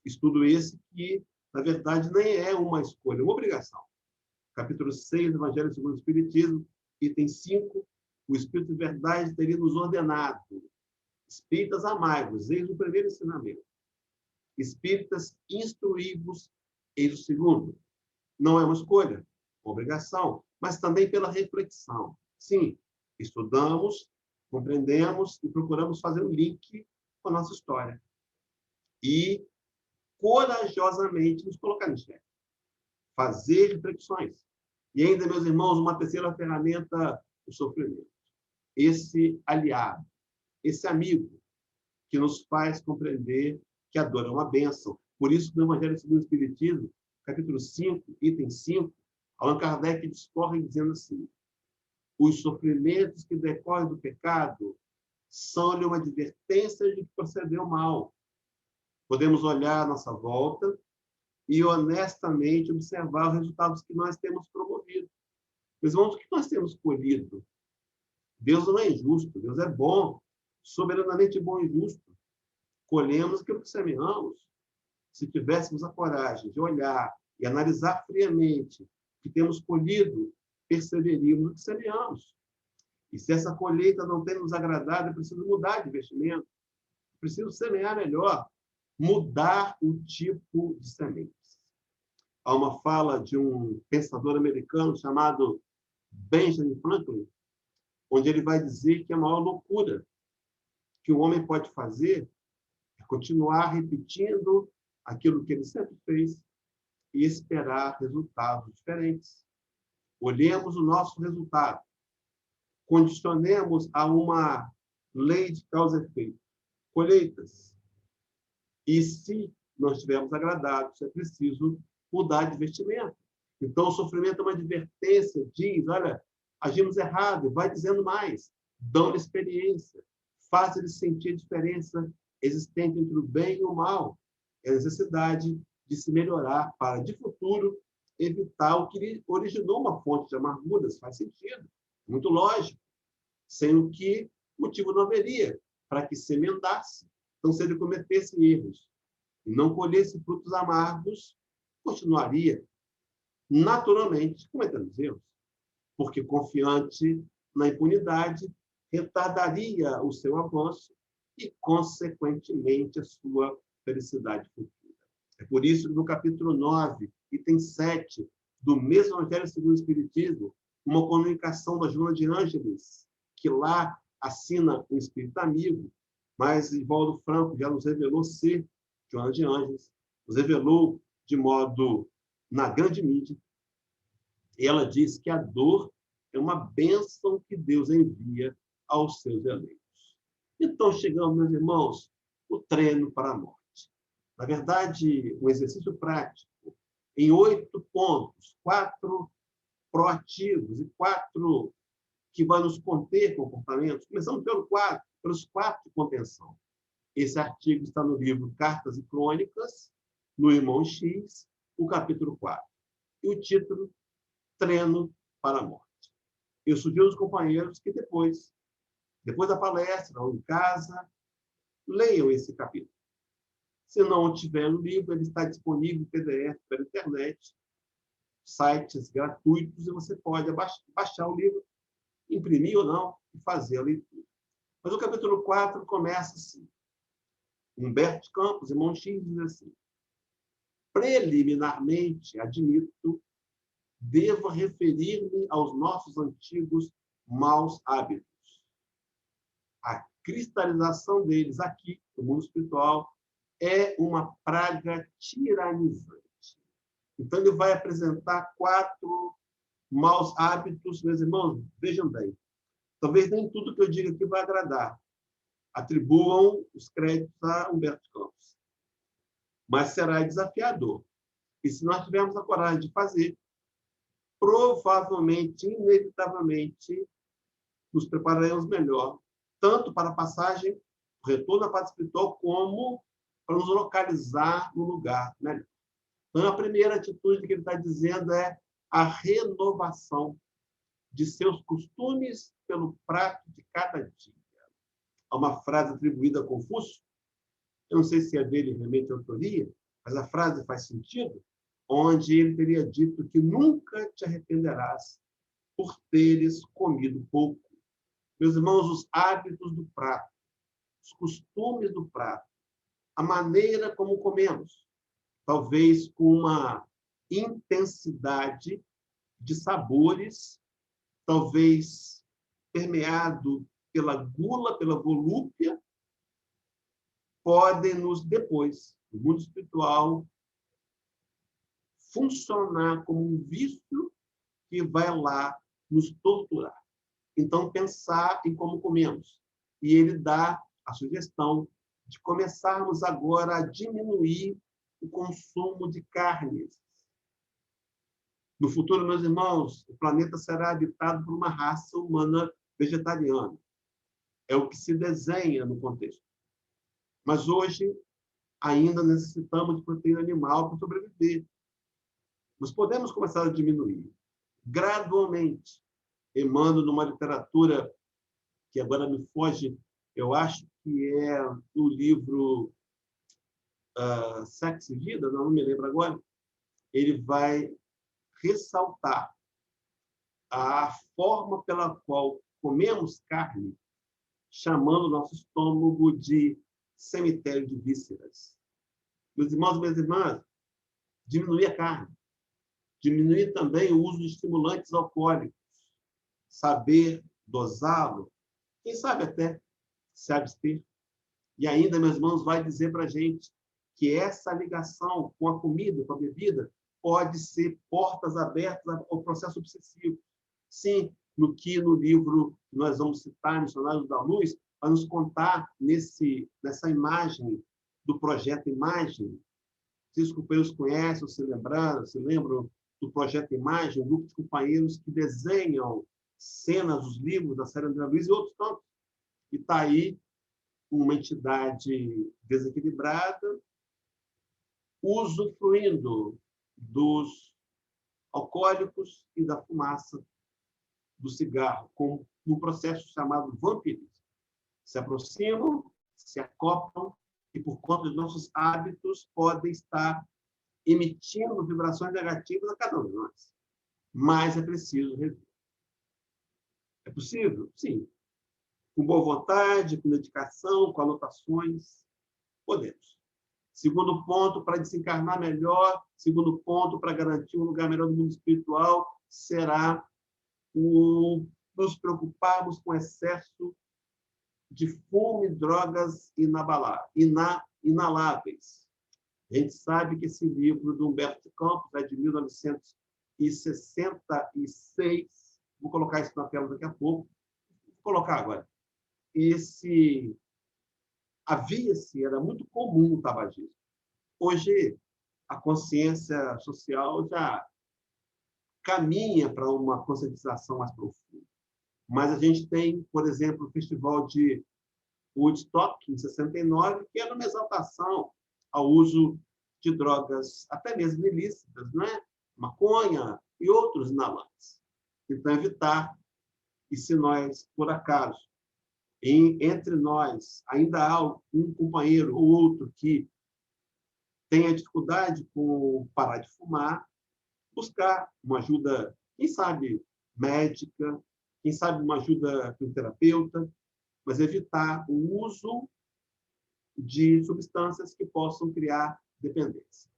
[SPEAKER 2] Estudo esse que, na verdade, nem é uma escolha, é uma obrigação. Capítulo 6 do Evangelho segundo o Espiritismo, item 5, o Espírito de Verdade teria nos ordenado: espíritas amai-vos, eis o primeiro ensinamento. Espíritas instruí-vos, eis o segundo. Não é uma escolha, uma obrigação, mas também pela reflexão. Sim, estudamos, compreendemos e procuramos fazer um link com a nossa história. E corajosamente nos colocar em xeque. Fazer reflexões. E ainda, meus irmãos, uma terceira ferramenta, o sofrimento. Esse aliado, esse amigo que nos faz compreender que a dor é uma bênção. Por isso, no Evangelho segundo o Espiritismo, capítulo 5, item 5, Allan Kardec discorre dizendo assim: os sofrimentos que decorrem do pecado são-lhe uma advertência de que procedeu mal. Podemos olhar à nossa volta e honestamente observar os resultados que nós temos promovido. Meus irmãos, o que nós temos colhido? Deus não é injusto, Deus é bom, soberanamente bom e justo. Colhemos aquilo que semeamos. Se tivéssemos a coragem de olhar e analisar friamente o que temos colhido, perseverimos no que semeamos. E se essa colheita não tem nos agradado, é preciso mudar de investimento, é preciso semear melhor, mudar o tipo de sementes. Há uma fala de um pensador americano chamado Benjamin Franklin, onde ele vai dizer que a maior loucura que o homem pode fazer é continuar repetindo aquilo que ele sempre fez e esperar resultados diferentes. Olhemos o nosso resultado, condicionemos a uma lei de causa e efeito, colheitas. E se não estivermos agradados, é preciso mudar de vestimento. Então, o sofrimento é uma advertência, diz, olha, agimos errado, vai dizendo mais, dão-lhe experiência, faz-lhe sentir a diferença existente entre o bem e o mal. É a necessidade de se melhorar para, de futuro, evitar o que originou uma fonte de amarguras. Faz sentido, muito lógico. Sem o que motivo não haveria para que se emendasse. Então, se ele cometesse erros e não colhesse frutos amargos, continuaria naturalmente cometendo erros, porque confiante na impunidade, retardaria o seu avanço e, consequentemente, a sua felicidade futura. É por isso que no capítulo 9, item 7, do mesmo Evangelho segundo o Espiritismo, uma comunicação da Joana de Ângeles, que lá assina um espírito amigo, mas Ivaldo Franco já nos revelou ser Joana de Ângeles, nos revelou de modo na grande mídia, e ela diz que a dor é uma bênção que Deus envia aos seus eleitos. Então, chegamos, meus irmãos, o treino para a morte. Na verdade, um exercício prático, em 8 pontos, 4 proativos e 4 que vão nos conter comportamentos. Começamos pelos 4 de contenção. Esse artigo está no livro Cartas e Crônicas, no Irmão X, o capítulo 4. E o título, Treino para a Morte. Eu sugiro aos companheiros que depois da palestra ou em casa, leiam esse capítulo. Se não tiver no livro, ele está disponível em PDF pela internet, sites gratuitos, e você pode baixar o livro, imprimir ou não, e fazer a leitura. Mas o capítulo 4 começa assim. Humberto Campos, Irmão X, diz assim: preliminarmente, admito, devo referir-me aos nossos antigos maus hábitos. A cristalização deles aqui, no mundo espiritual, é uma praga tiranizante. Então, ele vai apresentar 4 maus hábitos. Meus irmãos, vejam bem, talvez nem tudo que eu diga aqui vai agradar. Atribuam os créditos a Humberto Campos. Mas será desafiador. E se nós tivermos a coragem de fazer, provavelmente, inevitavelmente, nos prepararemos melhor, tanto para a passagem, o retorno à paz espiritual, como para nos localizar no lugar melhor. Então, a primeira atitude que ele está dizendo é a renovação de seus costumes pelo prato de cada dia. Há uma frase atribuída a Confúcio, eu não sei se é dele realmente a autoria, mas a frase faz sentido, onde ele teria dito que nunca te arrependerás por teres comido pouco. Meus irmãos, os hábitos do prato, os costumes do prato, a maneira como comemos, talvez com uma intensidade de sabores, talvez permeado pela gula, pela volúpia, podem nos, depois, no mundo espiritual, funcionar como um vício que vai lá nos torturar. Então, pensar em como comemos. E ele dá a sugestão de começarmos agora a diminuir o consumo de carnes. No futuro, meus irmãos, o planeta será habitado por uma raça humana vegetariana. É o que se desenha no contexto. Mas hoje, ainda necessitamos de proteína animal para sobreviver. Nós podemos começar a diminuir, gradualmente, emando numa literatura que agora me foge, eu acho que é do livro Sexo e Vida, não me lembro agora, ele vai ressaltar a forma pela qual comemos carne, chamando o nosso estômago de cemitério de vísceras. Meus irmãos e minhas irmãs, diminuir a carne, diminuir também o uso de estimulantes alcoólicos, saber dosá-lo, quem sabe até se abster. E ainda, meus irmãos, vai dizer para a gente que essa ligação com a comida, com a bebida, pode ser portas abertas ao processo obsessivo. Sim, no livro que nós vamos citar, Missionários da Luz, vai nos contar nessa imagem do projeto Imagem. Vocês, companheiros, conhecem, se lembram do projeto Imagem, um grupo de companheiros que desenham cenas dos livros da série André Luiz e outros tantos. E está aí uma entidade desequilibrada, usufruindo dos alcoólicos e da fumaça do cigarro, com um processo chamado vampirismo. Se aproximam, se acoplam e, por conta dos nossos hábitos, podem estar emitindo vibrações negativas a cada um de nós. Mas é preciso rever. É possível? Sim. Com boa vontade, com dedicação, com anotações, podemos. Segundo ponto, para desencarnar melhor, segundo ponto, para garantir um lugar melhor no mundo espiritual, será nos preocuparmos com excesso de fumo e drogas inaláveis. A gente sabe que esse livro do Humberto Campos é de 1966, vou colocar isso na tela daqui a pouco, vou colocar agora. Era muito comum o tabagismo. Hoje, a consciência social já caminha para uma conscientização mais profunda. Mas a gente tem, por exemplo, o Festival de Woodstock, em 69, que era uma exaltação ao uso de drogas, até mesmo ilícitas, né? Maconha e outros inalantes. Então, evitar. E se nós, por acaso, entre nós, ainda há um companheiro ou outro que tenha dificuldade com parar de fumar, buscar uma ajuda, quem sabe, médica, quem sabe uma ajuda com um terapeuta, mas evitar o uso de substâncias que possam criar dependência.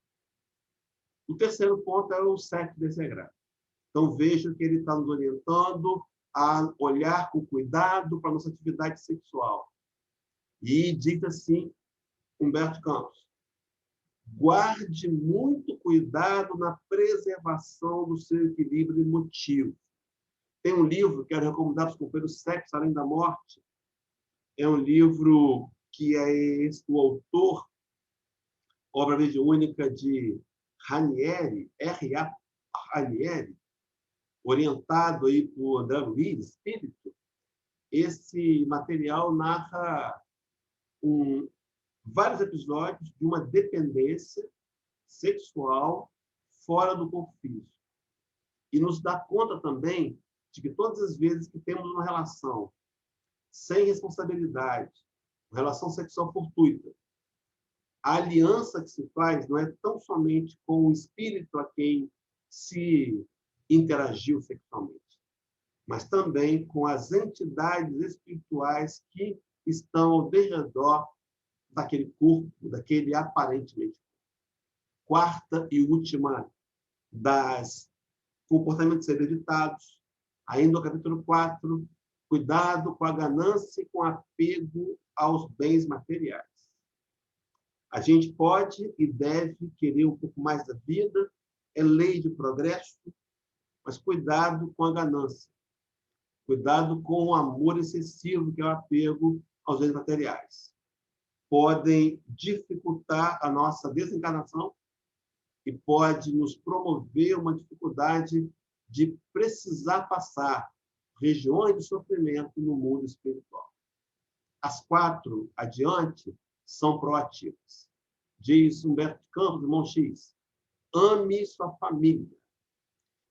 [SPEAKER 2] O terceiro ponto é o sexo desregrado. Então, vejo que ele está nos orientando a olhar com cuidado para a nossa atividade sexual. E diz assim, Humberto Campos, guarde muito cuidado na preservação do seu equilíbrio emotivo. Tem um livro que quero recomendar para os companheiros, Sexo Além da Morte. É um livro que é o autor, obra mediúnica de Ranieri, R.A. Ranieri, orientado aí por André Luiz, espírito. Esse material narra vários episódios de uma dependência sexual fora do corpo físico. E nos dá conta também de que todas as vezes que temos uma relação sem responsabilidade, uma relação sexual fortuita, a aliança que se faz não é tão somente com o espírito a quem se interagiu sexualmente, mas também com as entidades espirituais que estão ao redor daquele corpo, daquele aparentemente. Quarta e última das comportamentos hereditados, ainda no capítulo 4, cuidado com a ganância e com apego aos bens materiais. A gente pode e deve querer um pouco mais da vida, é lei de progresso, mas cuidado com a ganância. Cuidado com o amor excessivo, que é o apego aos bens materiais. Podem dificultar a nossa desencarnação e pode nos promover uma dificuldade de precisar passar regiões de sofrimento no mundo espiritual. As 4 adiante são proativas. Diz Humberto Campos, irmão X, ame sua família.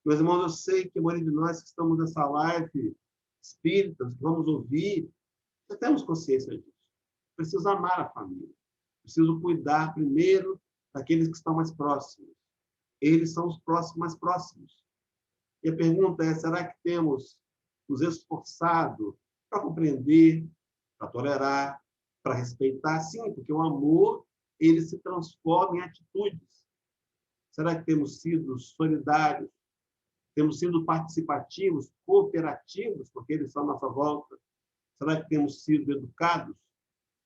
[SPEAKER 2] Meus irmãos, eu sei que a maioria de nós que estamos nessa live espíritas, que vamos ouvir, já temos consciência disso. Preciso amar a família. Preciso cuidar primeiro daqueles que estão mais próximos. eles são os próximos mais próximos. E a pergunta é, será que temos nos esforçado para compreender, para tolerar, para respeitar? Sim, porque o amor, ele se transforma em atitudes. Será que temos sido solidários? Temos sido participativos, cooperativos, porque eles são à nossa volta? Será que temos sido educados,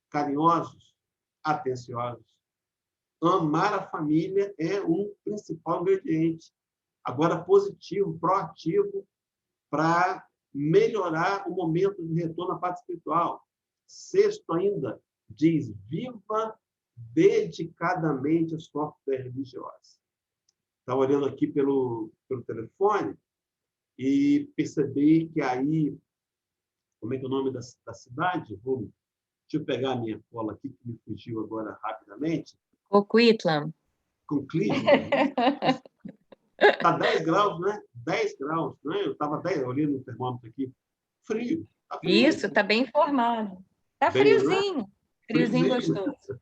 [SPEAKER 2] carinhosos, atenciosos? Amar a família é um principal ingrediente. Agora, positivo, proativo, para melhorar o momento de retorno à parte espiritual. Sexto ainda, diz, viva dedicadamente a sua fé religiosa. Estava olhando aqui pelo telefone e percebi que aí, como é que é o nome da cidade? Deixa eu pegar a minha cola aqui, que me fugiu agora rapidamente.
[SPEAKER 1] Coquitlam.
[SPEAKER 2] Com Cleveland. Está 10 graus, né? 10 graus, né? Eu estava 10, olhando no termômetro aqui. Frio. Tá frio.
[SPEAKER 1] Isso, está bem informado. Está
[SPEAKER 2] Bem,
[SPEAKER 1] friozinho.
[SPEAKER 2] né?
[SPEAKER 1] Friozinho gostoso.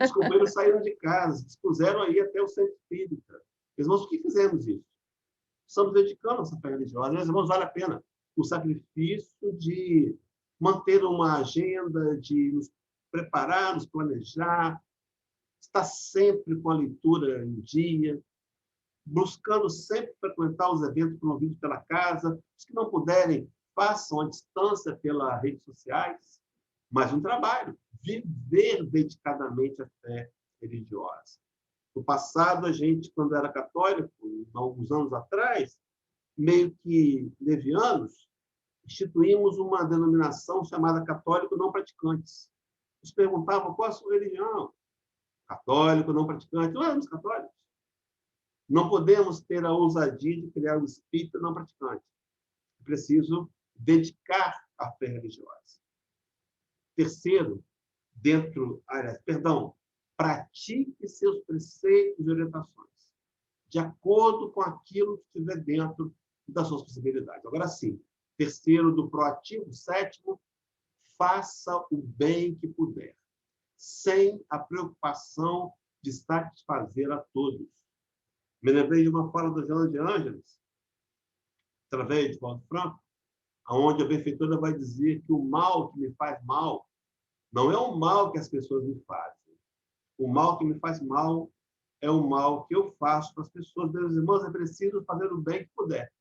[SPEAKER 2] Os companheiros saíram de casa, dispuseram aí até o centro espírita. Irmãos, por que fizemos isso? Estamos dedicando a nossa fé religiosa. Meus irmãos, vale a pena o sacrifício de manter uma agenda, de nos preparar, nos planejar, estar sempre com a leitura em dia, buscando sempre frequentar os eventos promovidos pela casa. Os que não puderem, façam à distância pelas redes sociais. Mais um trabalho, viver dedicadamente a fé religiosa. No passado, a gente, quando era católico, alguns anos atrás, meio que levianos, instituímos uma denominação chamada católico não praticantes. Nos perguntavam qual a sua religião. Católico não praticante. Não éramos católicos. Não podemos ter a ousadia de criar um espírita não praticante. É preciso dedicar à fé religiosa. Terceiro, pratique seus preceitos e orientações, de acordo com aquilo que estiver dentro das suas possibilidades. Agora sim, terceiro do proativo, sétimo, faça o bem que puder, sem a preocupação de satisfazer a todos. Me lembrei de uma fala do João de Ângeles, através de Valdo Franco, onde a benfeitora vai dizer que o mal que me faz mal não é o mal que as pessoas me fazem. O mal que me faz mal é o mal que eu faço para as pessoas. Meus irmãos, é preciso fazer o bem que puder.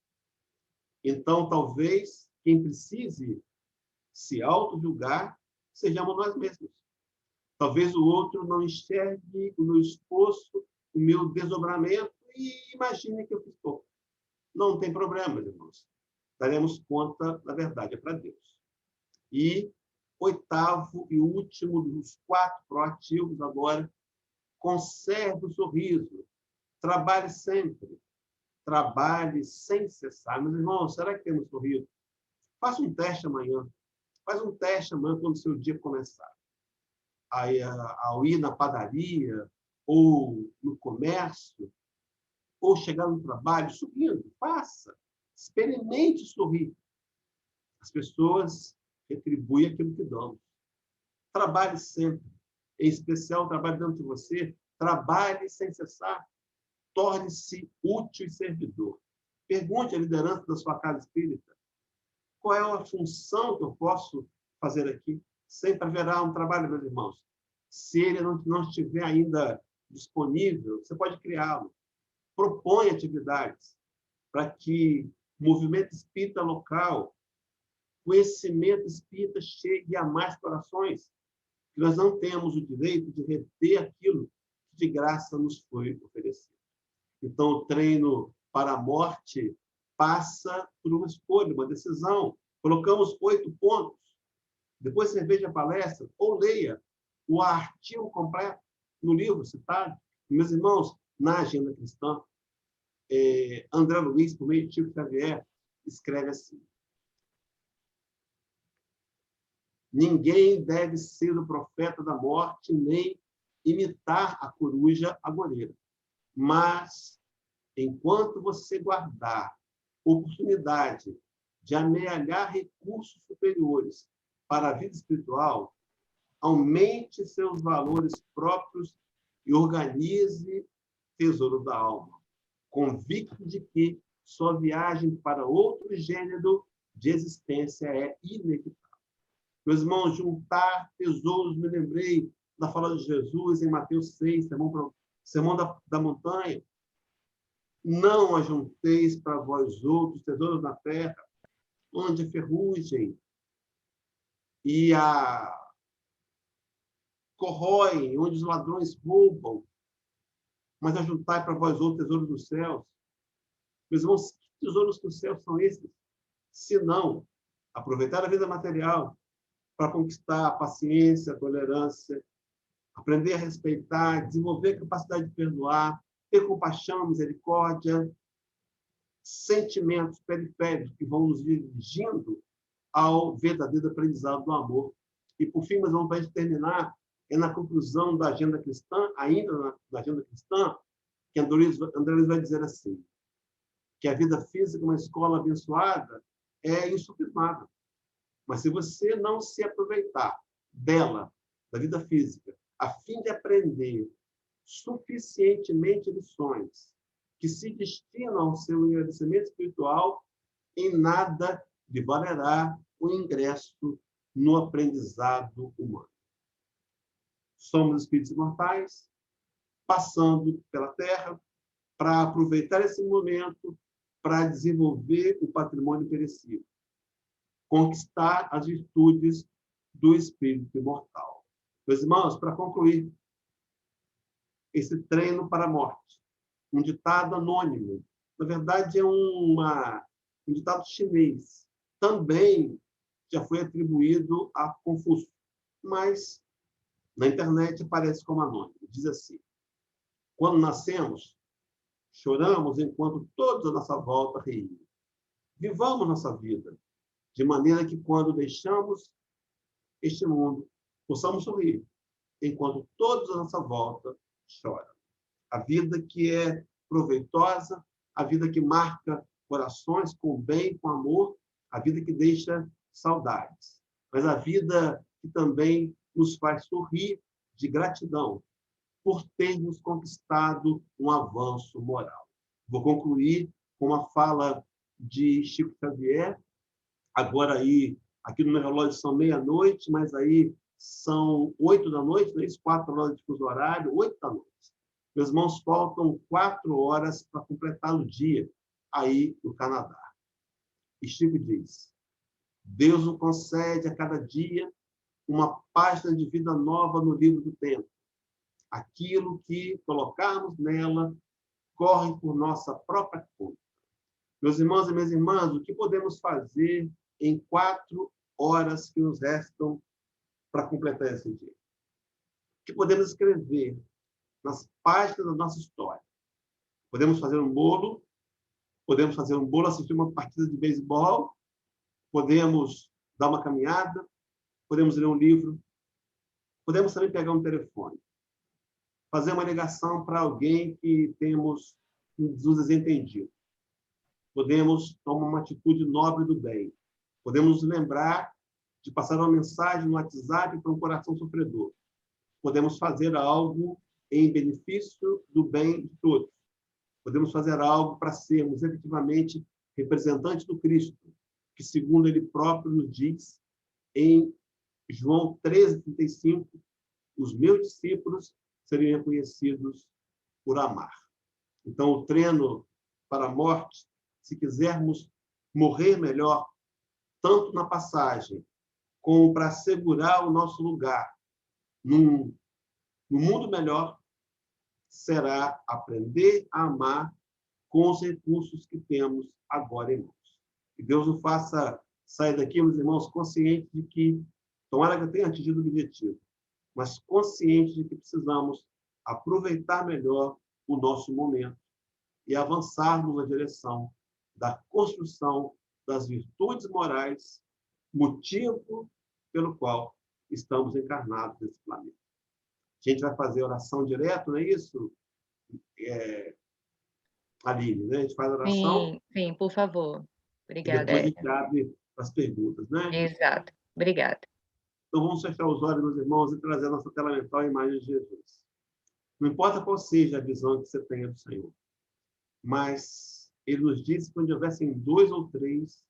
[SPEAKER 2] Então, talvez, quem precise se auto-julgar sejamos nós mesmos. Talvez o outro não enxergue o meu esforço, o meu desdobramento e imagine que eu fiz pouco. Não tem problema, meus irmãos. Daremos conta, na verdade, é para Deus. E oitavo e último dos 4 proativos agora, conserve o sorriso. Trabalhe sempre. Trabalhe sem cessar. Meus irmãos, será que temos sorriso? Faça um teste amanhã. Faz um teste amanhã quando o seu dia começar. Ao ir na padaria, ou no comércio, ou chegar no trabalho, subindo. Faça. Experimente sorrir. As pessoas retribuem aquilo que damos. Trabalhe sempre. Em especial, o trabalho dentro de você. Trabalhe sem cessar. Torne-se útil e servidor. Pergunte à liderança da sua casa espírita qual é a função que eu posso fazer aqui. Sempre haverá um trabalho, meus irmãos. Se ele não estiver ainda disponível, você pode criá-lo. Propõe atividades para que o movimento espírita local, conhecimento espírita chegue a mais corações. Nós não temos o direito de reter aquilo que de graça nos foi oferecido. Então, o treino para a morte passa por uma escolha, uma decisão. Colocamos 8 pontos. Depois você veja a palestra ou leia o artigo completo no livro citado. Meus irmãos, na Agenda Cristã, André Luiz, por meio de Chico Xavier, escreve assim: ninguém deve ser o profeta da morte, nem imitar a coruja agoreira. Mas, enquanto você guardar oportunidade de amealhar recursos superiores para a vida espiritual, aumente seus valores próprios e organize tesouro da alma. convicto de que sua viagem para outro gênero de existência é inevitável. Meus irmãos, juntar tesouros, me lembrei da fala de Jesus em Mateus 6, Sermão da Montanha. Não ajunteis para vós outros tesouros na terra, onde a ferrugem e a corroem, onde os ladrões roubam, mas ajuntai para vós outros tesouros dos céus. Meus irmãos, que tesouros dos céus são esses? Se não aproveitar a vida material para conquistar a paciência, a tolerância, aprender a respeitar, desenvolver a capacidade de perdoar, ter compaixão, misericórdia, sentimentos periféricos que vão nos dirigindo ao verdadeiro aprendizado do amor. E, por fim, mas vamos terminar, na conclusão da agenda cristã, ainda na agenda cristã, que André Luiz vai dizer assim, que a vida física, uma escola abençoada, é insufismável. Mas se você não se aproveitar dela, da vida física, a fim de aprender suficientemente lições que se destinam ao seu engrandecimento espiritual, em nada lhe valerá o ingresso no aprendizado humano. Somos espíritos imortais, passando pela Terra para aproveitar esse momento para desenvolver o patrimônio perecível, conquistar as virtudes do espírito imortal. Meus irmãos, para concluir, esse treino para a morte, um ditado anônimo, na verdade é um ditado chinês, também já foi atribuído a Confúcio, mas na internet aparece como anônimo. Diz assim: quando nascemos, choramos enquanto todos à nossa volta riem. Vivamos nossa vida, de maneira que quando deixamos este mundo, possamos sorrir, enquanto todos à nossa volta choram. A vida que é proveitosa, a vida que marca corações com bem, com amor, a vida que deixa saudades, mas a vida que também nos faz sorrir de gratidão por termos conquistado um avanço moral. Vou concluir com uma fala de Chico Xavier, agora aí, aqui no meu relógio são meia-noite, mas aí são 8 da noite, né? 4 horas de fuso horário, 8 da noite. Meus irmãos, faltam 4 horas para completar o dia aí no Canadá. E Chico diz: Deus nos concede a cada dia uma página de vida nova no livro do tempo. Aquilo que colocarmos nela corre por nossa própria conta. Meus irmãos e minhas irmãs, o que podemos fazer em 4 horas que nos restam para completar esse dia? O que podemos escrever nas páginas da nossa história? Podemos fazer um bolo, assistir uma partida de beisebol, podemos dar uma caminhada, podemos ler um livro, podemos também pegar um telefone, fazer uma ligação para alguém que temos nos desentendido. Podemos tomar uma atitude nobre do bem. Podemos nos lembrar de passar uma mensagem no WhatsApp para um coração sofredor. Podemos fazer algo em benefício do bem de todos. Podemos fazer algo para sermos efetivamente representantes do Cristo, que, segundo ele próprio nos diz em João 13:35, os meus discípulos seriam reconhecidos por amar. Então, o treino para a morte, se quisermos morrer melhor, tanto na passagem, como para assegurar o nosso lugar no mundo melhor, será aprender a amar com os recursos que temos agora em mãos. Que Deus nos faça sair daqui, meus irmãos, conscientes de que, tomara que eu tenha atingido o objetivo, mas conscientes de que precisamos aproveitar melhor o nosso momento e avançarmos na direção da construção das virtudes morais, motivo pelo qual estamos encarnados nesse planeta. A gente vai fazer oração direto, não é isso, Aline? Né? A gente faz oração.
[SPEAKER 1] Sim, por favor. Obrigada.
[SPEAKER 2] E depois a gente abre as perguntas, né?
[SPEAKER 1] Exato. Obrigada.
[SPEAKER 2] Então, vamos fechar os olhos, meus irmãos, e trazer a nossa tela mental a imagem de Jesus. Não importa qual seja a visão que você tenha do Senhor. mas ele nos disse que onde houvessem 2 ou 3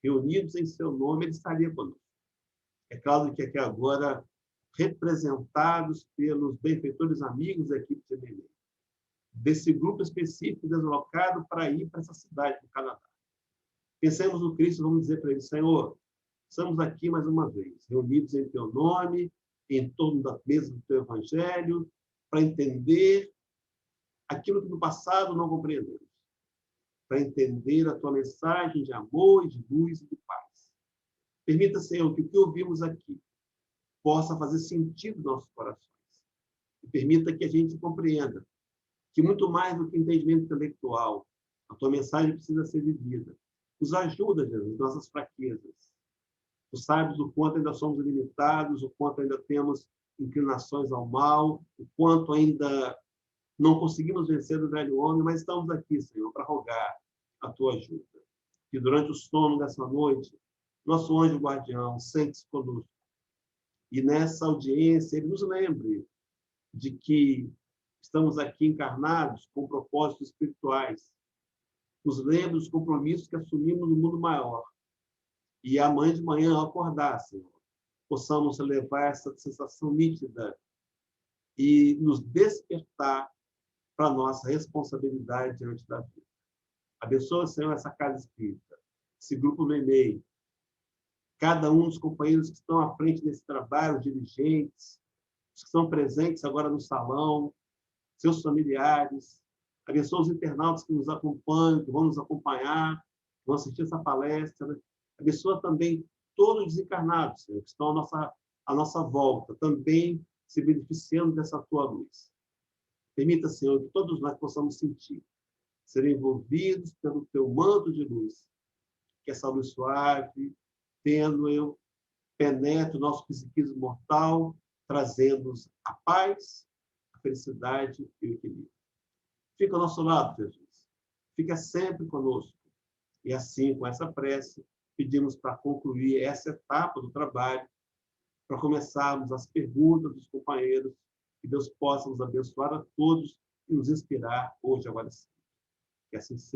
[SPEAKER 2] reunidos em seu nome, ele estaria conosco. É claro que aqui agora, representados pelos benfeitores amigos da equipe de Nenê, desse grupo específico deslocado para ir para essa cidade do Canadá. Pensemos no Cristo, vamos dizer para ele, Senhor, estamos aqui mais uma vez, reunidos em teu nome, em torno da mesa do teu evangelho, para entender aquilo que no passado não compreendemos, para entender a tua mensagem de amor, de luz e de paz. Permita, Senhor, que o que ouvimos aqui possa fazer sentido nos nossos corações. E permita que a gente compreenda que muito mais do que entendimento intelectual, a tua mensagem precisa ser vivida. Nos ajuda, Jesus, nas nossas fraquezas. Tu sabes o quanto ainda somos limitados, o quanto ainda temos inclinações ao mal, o quanto ainda não conseguimos vencer o velho homem, mas estamos aqui, Senhor, para rogar a tua ajuda. Que durante o sono dessa noite, nosso anjo guardião sente-se conosco. E nessa audiência, ele nos lembre de que estamos aqui encarnados com propósitos espirituais. Nos lembre dos compromissos que assumimos no mundo maior. E amanhã de manhã, ao acordar, Senhor, possamos levar essa sensação nítida e nos despertar para a nossa responsabilidade diante da vida. Abençoa, Senhor, essa casa espírita, esse grupo Memei, cada um dos companheiros que estão à frente desse trabalho, os dirigentes, os que estão presentes agora no salão, seus familiares. Abençoa os internautas que nos acompanham, que vão nos acompanhar, que vão assistir essa palestra. Abençoa também todos os desencarnados, Senhor, que estão à nossa volta, também se beneficiando dessa tua luz. Permita, Senhor, que todos nós possamos sentir, ser envolvidos pelo teu manto de luz, que essa luz suave, tênue, penetre o nosso psiquismo mortal, trazendo-nos a paz, a felicidade e o equilíbrio. Fica ao nosso lado, Jesus. Fica sempre conosco. E assim, com essa prece, pedimos para concluir essa etapa do trabalho, para começarmos as perguntas dos companheiros, que Deus possa nos abençoar a todos e nos inspirar hoje, agora sim. Que assim seja.